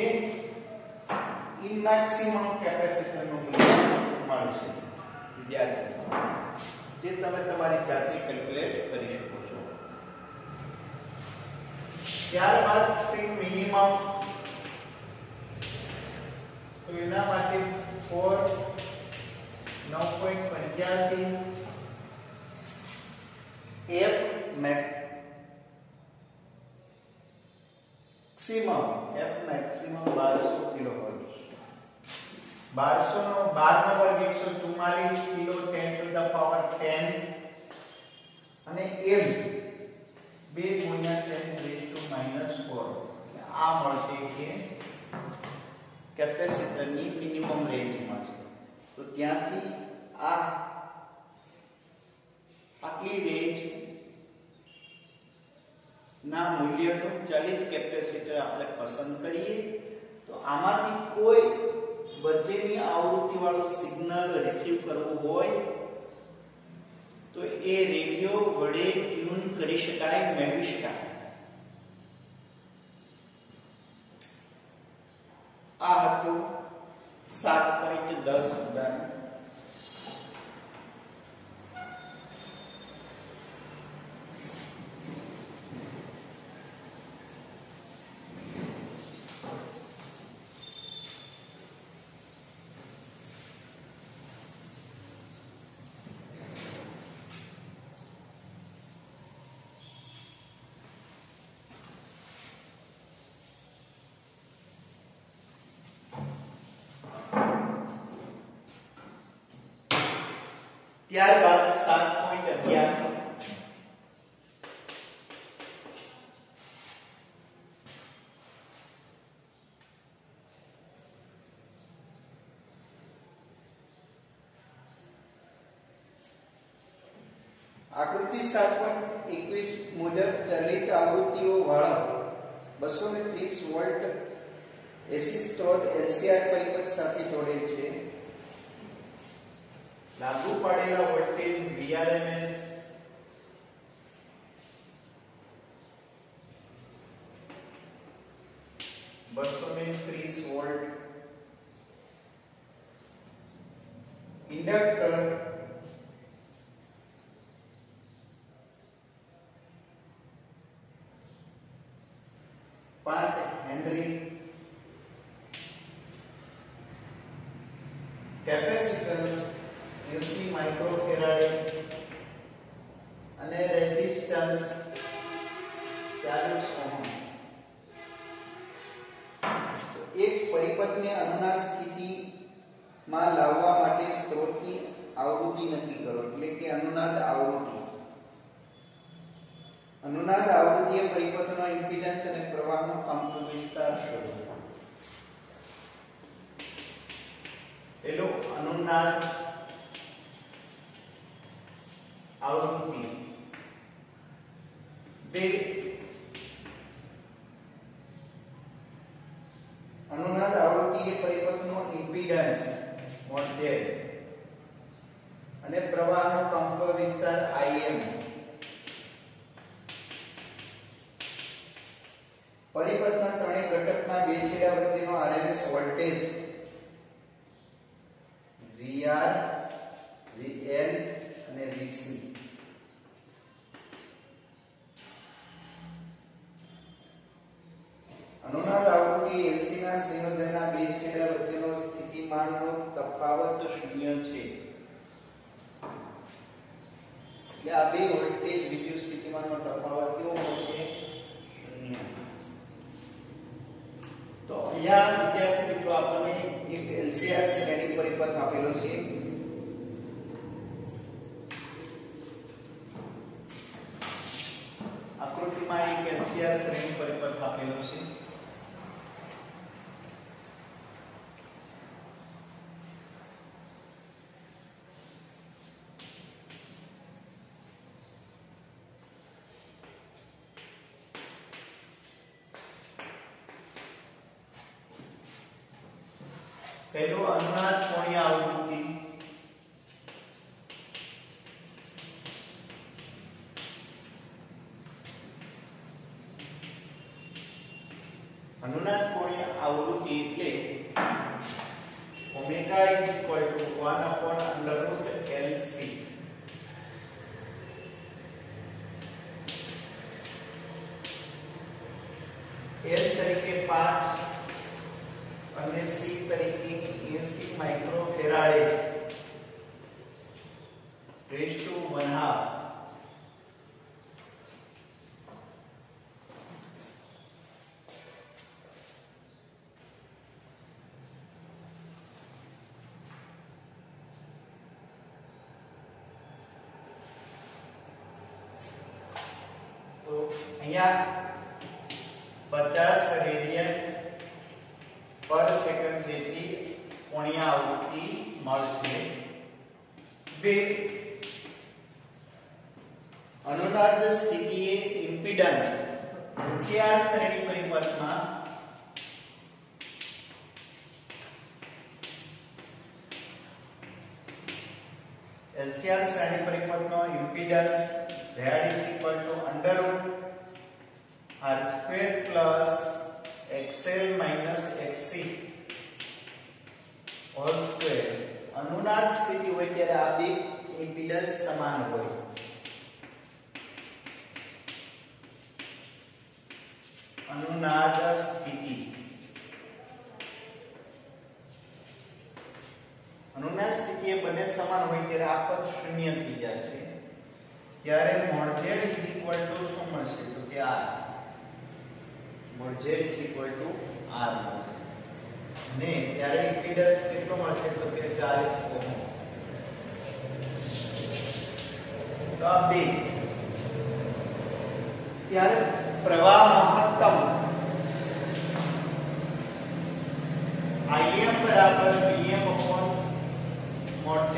ઈ મેક્સિમમ કેપેસિટરનું મૂલ્ય મળશે. વિદ્યાર્થી, જે તમે તમારી જાતે કેલ્ક્યુલેટ કરી શકો છો. ત્યારબાદ C મિનિમમ તો એના માટે 4 9.85 F મેક્સિમમ 1200 કિલોહર્ટ્ઝ. 1200 નો 12 નો વર્ગ 144 કિલો 10 to the power 10 અને m 2 ગુણ્યા 10 raised to -4 આ મળશે કે કેપેસિટરની મિનિમમ રેન્જ મળશે. તો ત્યાંથી આ આટલી રેન્જ ના મૂલ્યનું ચલિત કેપેસિટર આપણે પસંદ કરીએ તો આમાંથી કોઈ વચ્ચેની આવૃત્તિ વાળું સિગ્નલ રિસીવ કરવું હોય તો એ રેડિયો વડે ટ્યુન કરી શકાય, મેળવી શકાય. આ હતું 7.10 ઉદાહરણ. ત્યારબાદ 7.11 आकृति 7.21 मुजब चलित आवृत्तिओ वाळा 230 वोल्ट एसी स्त्रोत एलसीआर परिपथ સાથે જોડેલ છે. લાગુ પાડેલા voltage VRMS $230 volt inductor Henry capacitance 80 microfarad અને રેઝિસ્ટન્સ 40 ઓહમ. એક પરિપથને અનુનાદ સ્થિતિમાં લાવવા માટે સ્ત્રોતની આવૃત્તિ નક્કી કરો એટલે કે અનુનાદ આવૃત્તિ. અનુનાદ આવૃત્તિએ પરિપથનો ઇમ્પિડન્સ અને પ્રવાહનો કંપ વિસ્તાર શોધો. પેલો અનુનાદ आवृत्ति बे अनुनाद आवृत्ति ए परिपथनो इम्पीडेंस z અને પ્રવાહનો કંપ વિસ્તાર Im. પરિપથના ત્રણેય ઘટકના બે છેડા વચ્ચેનો RMS વોલ્ટેજ VR, VL અને VC. अनुनाद आवृत्ति LC ના સંયોજનના બે છેડા વચ્ચેનો સ્થિતિમાનનો તફાવત શૂન્ય છે. એટલે આ બે વોલ્ટેજ વિદ્યુત સ્થિતિમાનનો તફાવત કેવો હશે? શૂન્ય. તો અહીંયા વિદ્યાર્થી મિત્રો આપણને એક LCR શ્રેણી પરિપથ આપેલો છે. આકૃતિમાં એક LCR શ્રેણી પરિપથ આપેલો છે. पहलो अनुनाद कोणीय आवृत्ति अनुनाद कोणीय आवृत्ति એટલે ओमेगा = 1/√LC. L તરીકે 5 અને C તરીકે 80 માઇક્રોફેરાડે રેઝ ટુ 1/2. તો અહીંયા 50 રેડિયન पर सेकंड જેટલી કોણીય આવૃત્તિ મળશે. બે अनुनाद સ્થિતિએ ઇમ્પિડન્સ LCR શ્રેણી પરિપથમાં LCR શ્રેણી પરિપથનો impedance Z = √R² XL - XC whole square. अनुनाद स्थिति હોય ત્યારે આ બે ઇમ્પિડન્સ સમાન હોય. अनुनाद स्थिति अनुनाद स्थिति એ બંને સમાન હોય ત્યારે આ પદ શૂન્ય થઈ જશે. ત્યારે mod z = શું મળશે? તો કે r. mod z = r મળશે. ને ત્યારે ઇમ્પિડન્સ કેટલો મળશે? તો કે 40 ઓહમ. તો આ બે ત્યારે પ્રવાહ મહત્તમ Im બરાબર Vm/mod z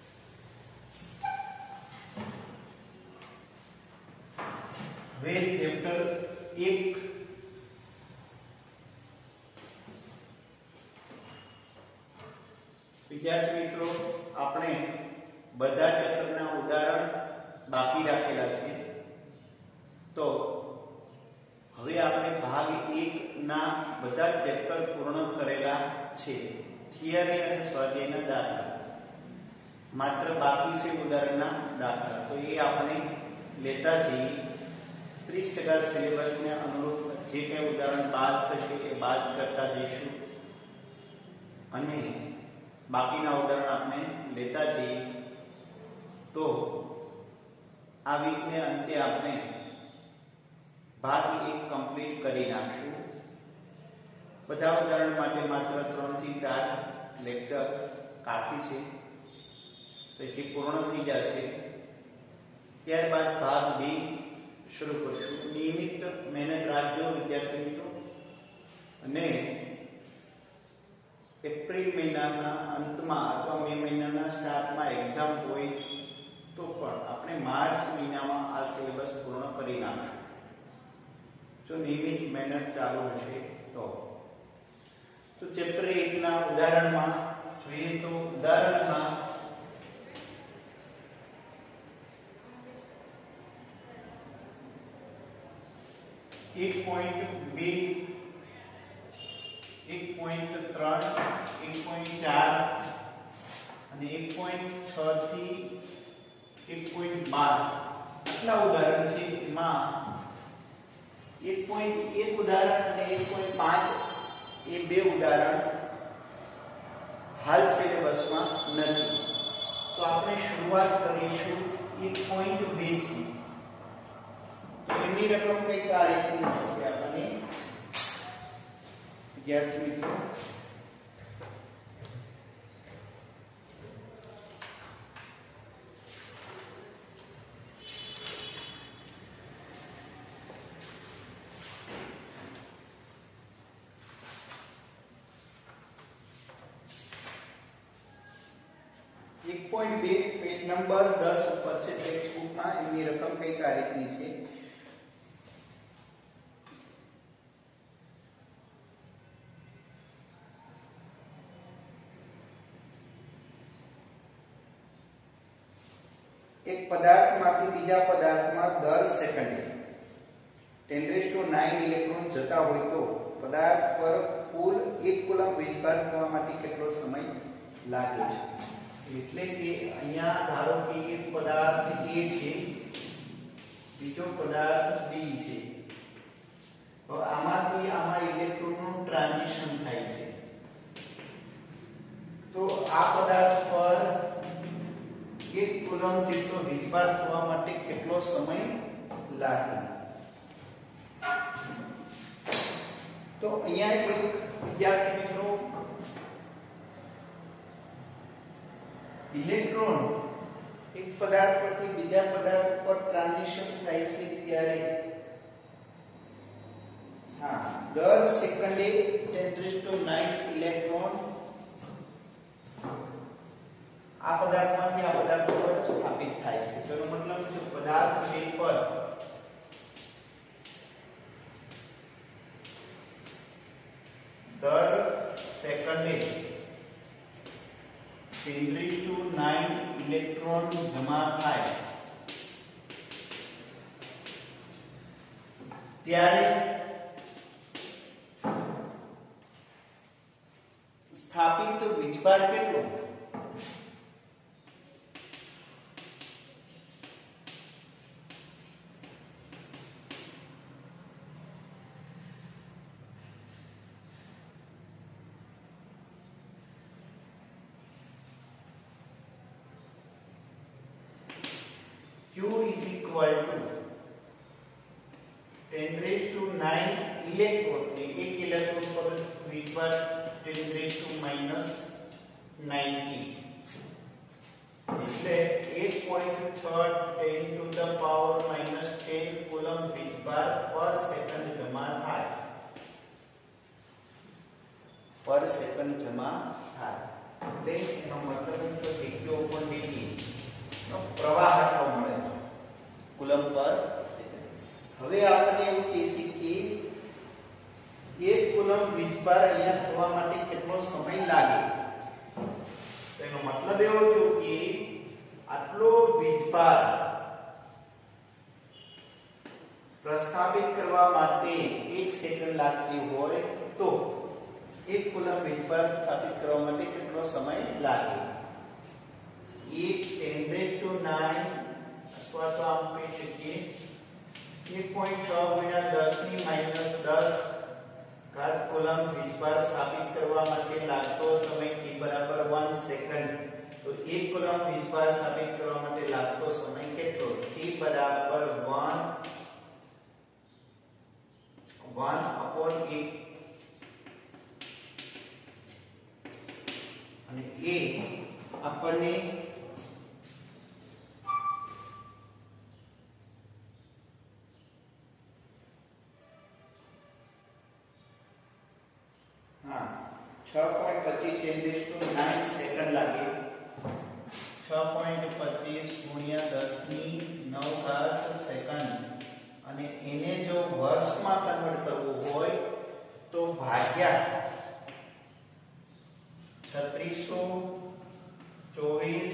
હવે ચેપ્ટર 1 વિદ્યાર્થી મિત્રો આપણે બધા ચેપ્ટરના ઉદાહરણ બાકી રાખેલા છે. તો હવે આપણે ભાગ 1 ના બધા ચેપ્ટર પૂર્ણ કરેલા છે. થિયરી અને સ્વાધ્યાયના દાખલા માત્ર બાકી છે ઉદાહરણના દાખલા. તો એ આપણે લેતા જઈએ. 30% સિલેબસને અનુરૂપ જે કંઈ ઉદાહરણ બાદ થશે એ બાદ કરતા જઈશું અને બાકીના ઉદાહરણ આપણે લેતા જઈએ. તો આ વીકને અંતે આપણે ભાગ 1 કમ્પ્લીટ કરી નાખશું. બધા ઉદાહરણ માટે માત્ર 3 થી 4 લેક્ચર કાફી છે. પછી પૂર્ણ થઈ જશે. ત્યારબાદ ભાગ 2 શરૂ કરીશું. નિયમિત મહેનત રાખજો વિદ્યાર્થી મિત્રો. અને એપ્રિલ મહિનાના અંતમાં અથવા મે મહિનાના સ્ટાર્ટમાં એક્ઝામ હોય તો પણ આપણે માર્ચ મહિનામાં આ સિલેબસ પૂર્ણ કરી નાખશું જો નિયમિત મહેનત ચાલુ હશે તો. ચેપ્ટર 1 ના ઉદાહરણમાં જોઈએ તો ઉદાહરણમાં 1.2 1.3 1.4 અને 1.6 થી 1.12 આટલા ઉદાહરણ છે. એમાં 1.1 ઉદાહરણ અને 1.5 એ બે ઉદાહરણ હાલ સિલેબસમાં નથી. તો આપણે શરૂઆત કરીશું 1.2 થી. તો એની રકમ કઈ આ રીતની થશે આપણને વિદ્યાર્થી મિત્રો. પેજ નંબર 10 ઉપર છે ટેક્સ્ટ બુકમાં. એની રકમ કઈ આ રીતની છે. એક પદાર્થમાંથી બીજા પદાર્થમાં દર સેકન્ડે 10⁹ ઇલેક્ટ્રોન જતા હોય તો પદાર્થ પર કુલ 1 કુલમ વીજભાર થવા માટે કેટલો સમય લાગે છે. એટલે કે અહીંયા ધારો કે એક પદાર્થ A છે, બીજો પદાર્થ B છે. તો આમાંથી આમાં ઇલેક્ટ્રોનનું ટ્રાન્ઝિશન થાય છે. તો આ પદાર્થ પર 1 કુલમ જેટલો વીજભાર થવા માટે કેટલો સમય લાગે. તો અહીંયા એક વિદ્યાર્થી મિત્રો ઇલેક્ટ્રોન એક પદાર્થ પરથી બીજા પદાર્થ પર ટ્રાન્ઝિશન થાય છે ત્યારે દર સેકન્ડે 10⁹ ઇલેક્ટ્રોન આ પદાર્થમાંથી આ પદાર્થ પર સ્થાપિત થાય છે. તેનો મતલબ છે પદાર્થ A પર દર સેકન્ડે 10⁹ ઇલેક્ટ્રોન જમા થાય ત્યારે સ્થાપિત વીજભાર કેટલો. Q is equal to 10⁹ electron ને 1 ઇલેક્ટ્રોન પર વીજભાર 10⁻⁻90 એટલે 1.3 10⁻⁻10 કુલમ વીજભાર પર સેકન્ડ જમા થાય. પર સેકન્ડ જમા થાય એટલે એનો મતલબ છે કે dQ/dt નો પ્રવાહ આટલો મળે કુલમ પર. હવે હવે આપણે એવું કહીએ કે 1 કુલમ વીજભાર અહીંયા થવા માટે કેટલો સમય લાગે? તો એનો મતલબ એવો થયો કે આટલો વીજભાર પ્રસ્થાપિત કરવા માટે 1 સેકન્ડ લાગતી હોય તો 1 કુલમ વીજભાર સ્થાપિત કરવા માટે કેટલો સમય લાગે? 1 10⁹ અથવા તો આમ કહી શકીએ 1.6 ગુણ્યા 10 ની -10 ઘાત કુલમ વીજભાર સ્થાપિત કરવા માટે લાગતો સમય t બરાબર 1 સેકન્ડ. તો 1 કુલમ વીજભાર સ્થાપિત કરવા માટે લાગતો સમય કેટલો? t બરાબર 1/8 અને એ આપણને હા 6.25 10⁹ સેકન્ડ લાગે. 6.25 ગુણ્યા 10 ની 9 ઘાત સેકન્ડ. અને એને જો વર્ષમાં કન્વર્ટ કરવું હોય તો ભાગ્યા 3624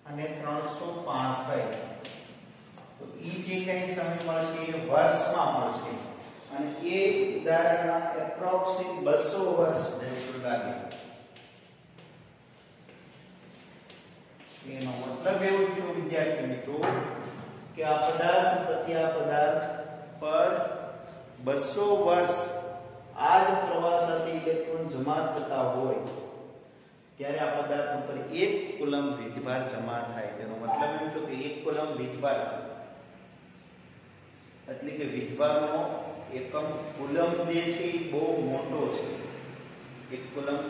અને 365. તો ઈ જે કઈ સમય મળશે એ વર્ષમાં મળશે અને એ ઉદાહરણમાં એપ્રોક્સિમેટ 200 વર્ષ જેટલું લાગે. એનો મતલબ એવું થયો વિદ્યાર્થી મિત્રો કે આ પદાર્થ પ્રતિ આ પદાર્થ પર 200 વર્ષ આ જ પ્રવાહ સાથે ઇલેક્ટ્રોન જમા થતા હોય ત્યારે આ પદાર્થ ઉપર 1 કુલમ વીજભાર જમા થાય. તેનો મતલબ એમ છે કે 1 કુલમ વીજભાર એટલે કે વીજભારનો એકમ કુલમ જે છે એ બહુ મોટો છે. 1 કુલમ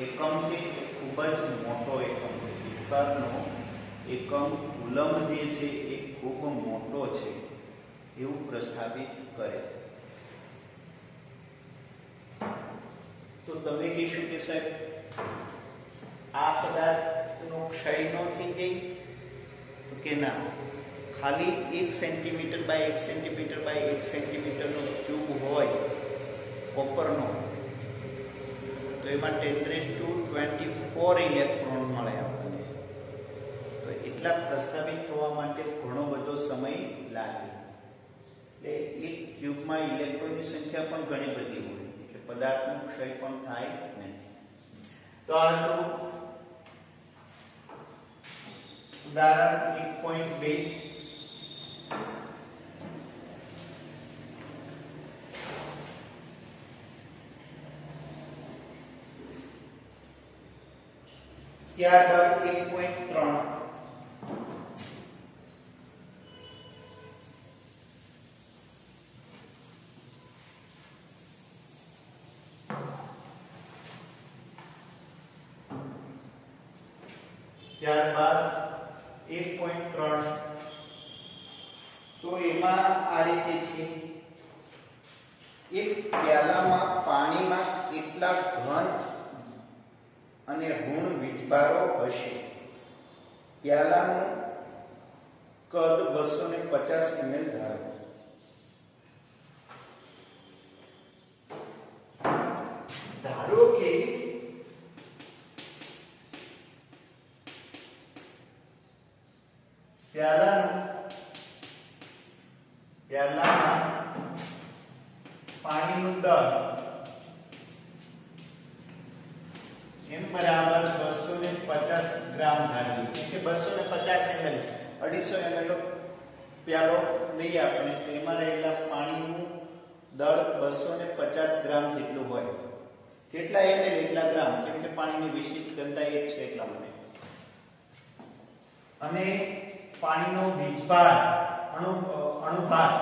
એકમ છે એ ખૂબ જ મોટો એકમ છે. વીજભારનો એકમ કુલમ જે છે એ ખૂબ મોટો છે એવું પ્રસ્થાપિત કરે. તો તમે કહેશો કે સાહેબ આ પદાર્થનો ક્ષય ન થઈ જાય? તો કે ના, ખાલી 1 સેન્ટીમીટર બાય 1 સેન્ટીમીટર બાય 1 સેન્ટીમીટરનો ક્યુબ હોય કોપરનો તો એમાં 10⁻24 ઇલેક્ટ્રોન મળે આપણને. તો એટલા પ્રસ્થાપિત થવા માટે ઘણો બધો સમય લાગે. એટલે એક ક્યુબમાં ઇલેક્ટ્રોનની સંખ્યા પણ ઘણી બધી હોય એટલે પદાર્થનો ક્ષય પણ થાય નહીં. તો આ હતું ઉદાહરણ 1.2. ત્યારબાદ 1.3. ત્યારબાદ 1.3. તો એમાં આ રીતે છે, એક પ્યાલામાં પાણીમાં કેટલા ઘન અને ઋણ વીજભારો હશે? પ્યાલાનું કદ 250 ml ધારો. ધારો કે પ્યાલામાં પાણીનું દળ m બરાબર 250 ગ્રામ ધારીએ કે 250 ml 250 ml નો પ્યાલો લઈએ આપણે તો એમાં રહેલા પાણીનું દળ 250 ગ્રામ જેટલું હોય. જેટલા ml એટલા ગ્રામ, કેમ કે પાણીની વિશિષ્ટ ઘનતા 1 છે એટલા માટે. અને પાણીનો વીજભાર અણુભાર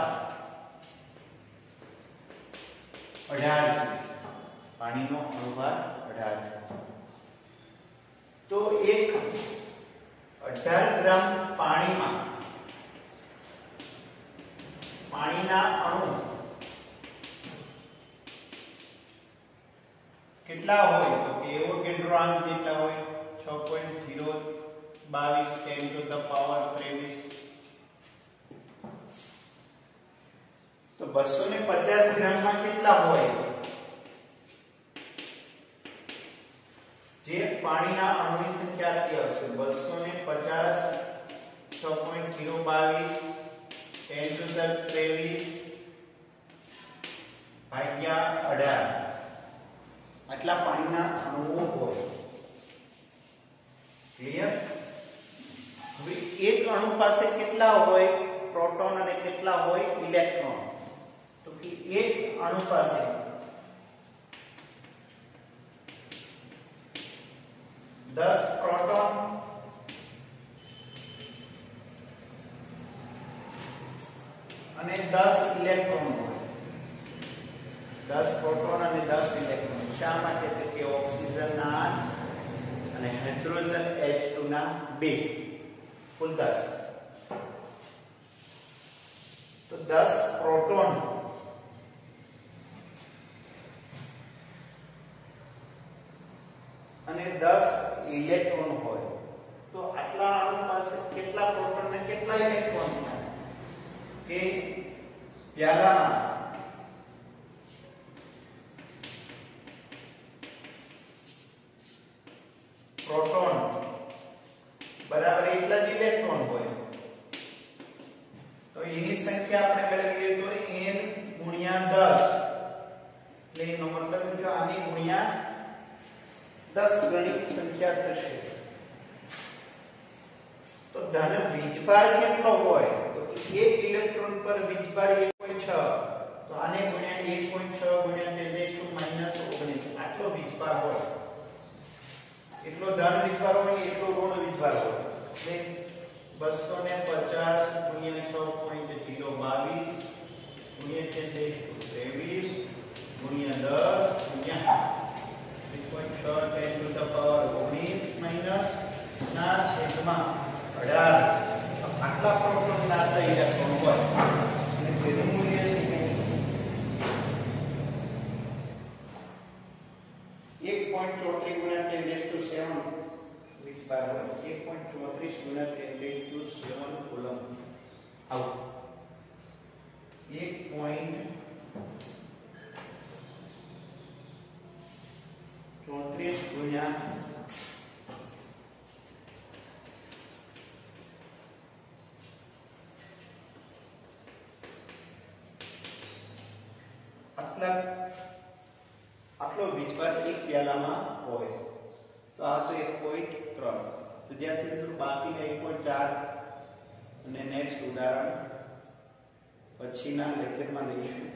18 છે. પાણીનો અણુભાર 18 છે. તો એક 18 ગ્રામ પાણીના અણુ કેટલા હોય? તો કે એવોગેડ્રો આંક જેટલા હોય. 6.022 10 to the power 23 કેટલા હોય, જે પાણીના અણુની સંખ્યા આટલી આવશે 250 6.022 10 to the 23 ભાગ્યા 18 આટલા પાણીના અણુઓ હોય. ક્લિયર? હવે એક અણુ પાસે કેટલા હોય પ્રોટોન અને કેટલા હોય ઇલેક્ટ્રોન? તો કે એક અણુ પાસે 10 પ્રોટોન અને 10 ઇલેક્ટ્રોન હોય. 10 પ્રોટોન અને 10 ઇલેક્ટ્રોન. શા માટે? તો કે ઓક્સિજન ના 8 અને હાઇડ્રોજન H2 ના 2, કુલ 10. તો 10 પ્રોટોન અને 10 ઇલેક્ટ્રોન હોય. તો આટલા અણુ પાસે કેટલા પ્રોટોન અને કેટલા ઇલેક્ટ્રોન થાય? કે પ્યાલામાં પ્રોટોન બરાબર એટલા જ ઇલેક્ટ્રોન હોય. તો એની સંખ્યા આપણે મેળવીએ તો n ગુણ્યા 10, એટલે એનો મતલબ કે આની ગુણ્યા 10 ગણી સંખ્યા થશે. તો ધન વીજભાર કેટલો હોય? તો એક ઇલેક્ટ્રોન પર વીજભાર 1.6, તો આને ગુણ્યા 1.6 ગુણ્યા 10⁻⁻19 આટલો વીજભાર હોય. એટલો ધન વીજભાર હોય, એટલો ઋણ વીજભાર હોય. એટલે 250 ગુણ્યા 6.022 ગુણ્યા 10⁻23 ગુણ્યા 10 ગુણ્યા 1.6 10 to the power 19 માઈનસ ના છેદમાં 18 આટલા પ્રોટોન ના આટલા ઇલેક્ટ્રોન હોય. અને તેનું મૂલ્ય છે 1.34 ગુણ્યા 10⁻7 વીજભાર હોય. 1.34 ગુણ્યા 10⁻7 કુલમ આવું. 1.34 ગુણ્યા આટલો વીજભાર એક પ્યાલામાં હોય. તો આ તો 1.3. વિદ્યાર્થી મિત્રો બાકીના 1.4 અને નેક્સ્ટ ઉદાહરણ પછીના લેક્ચરમાં લઈશું.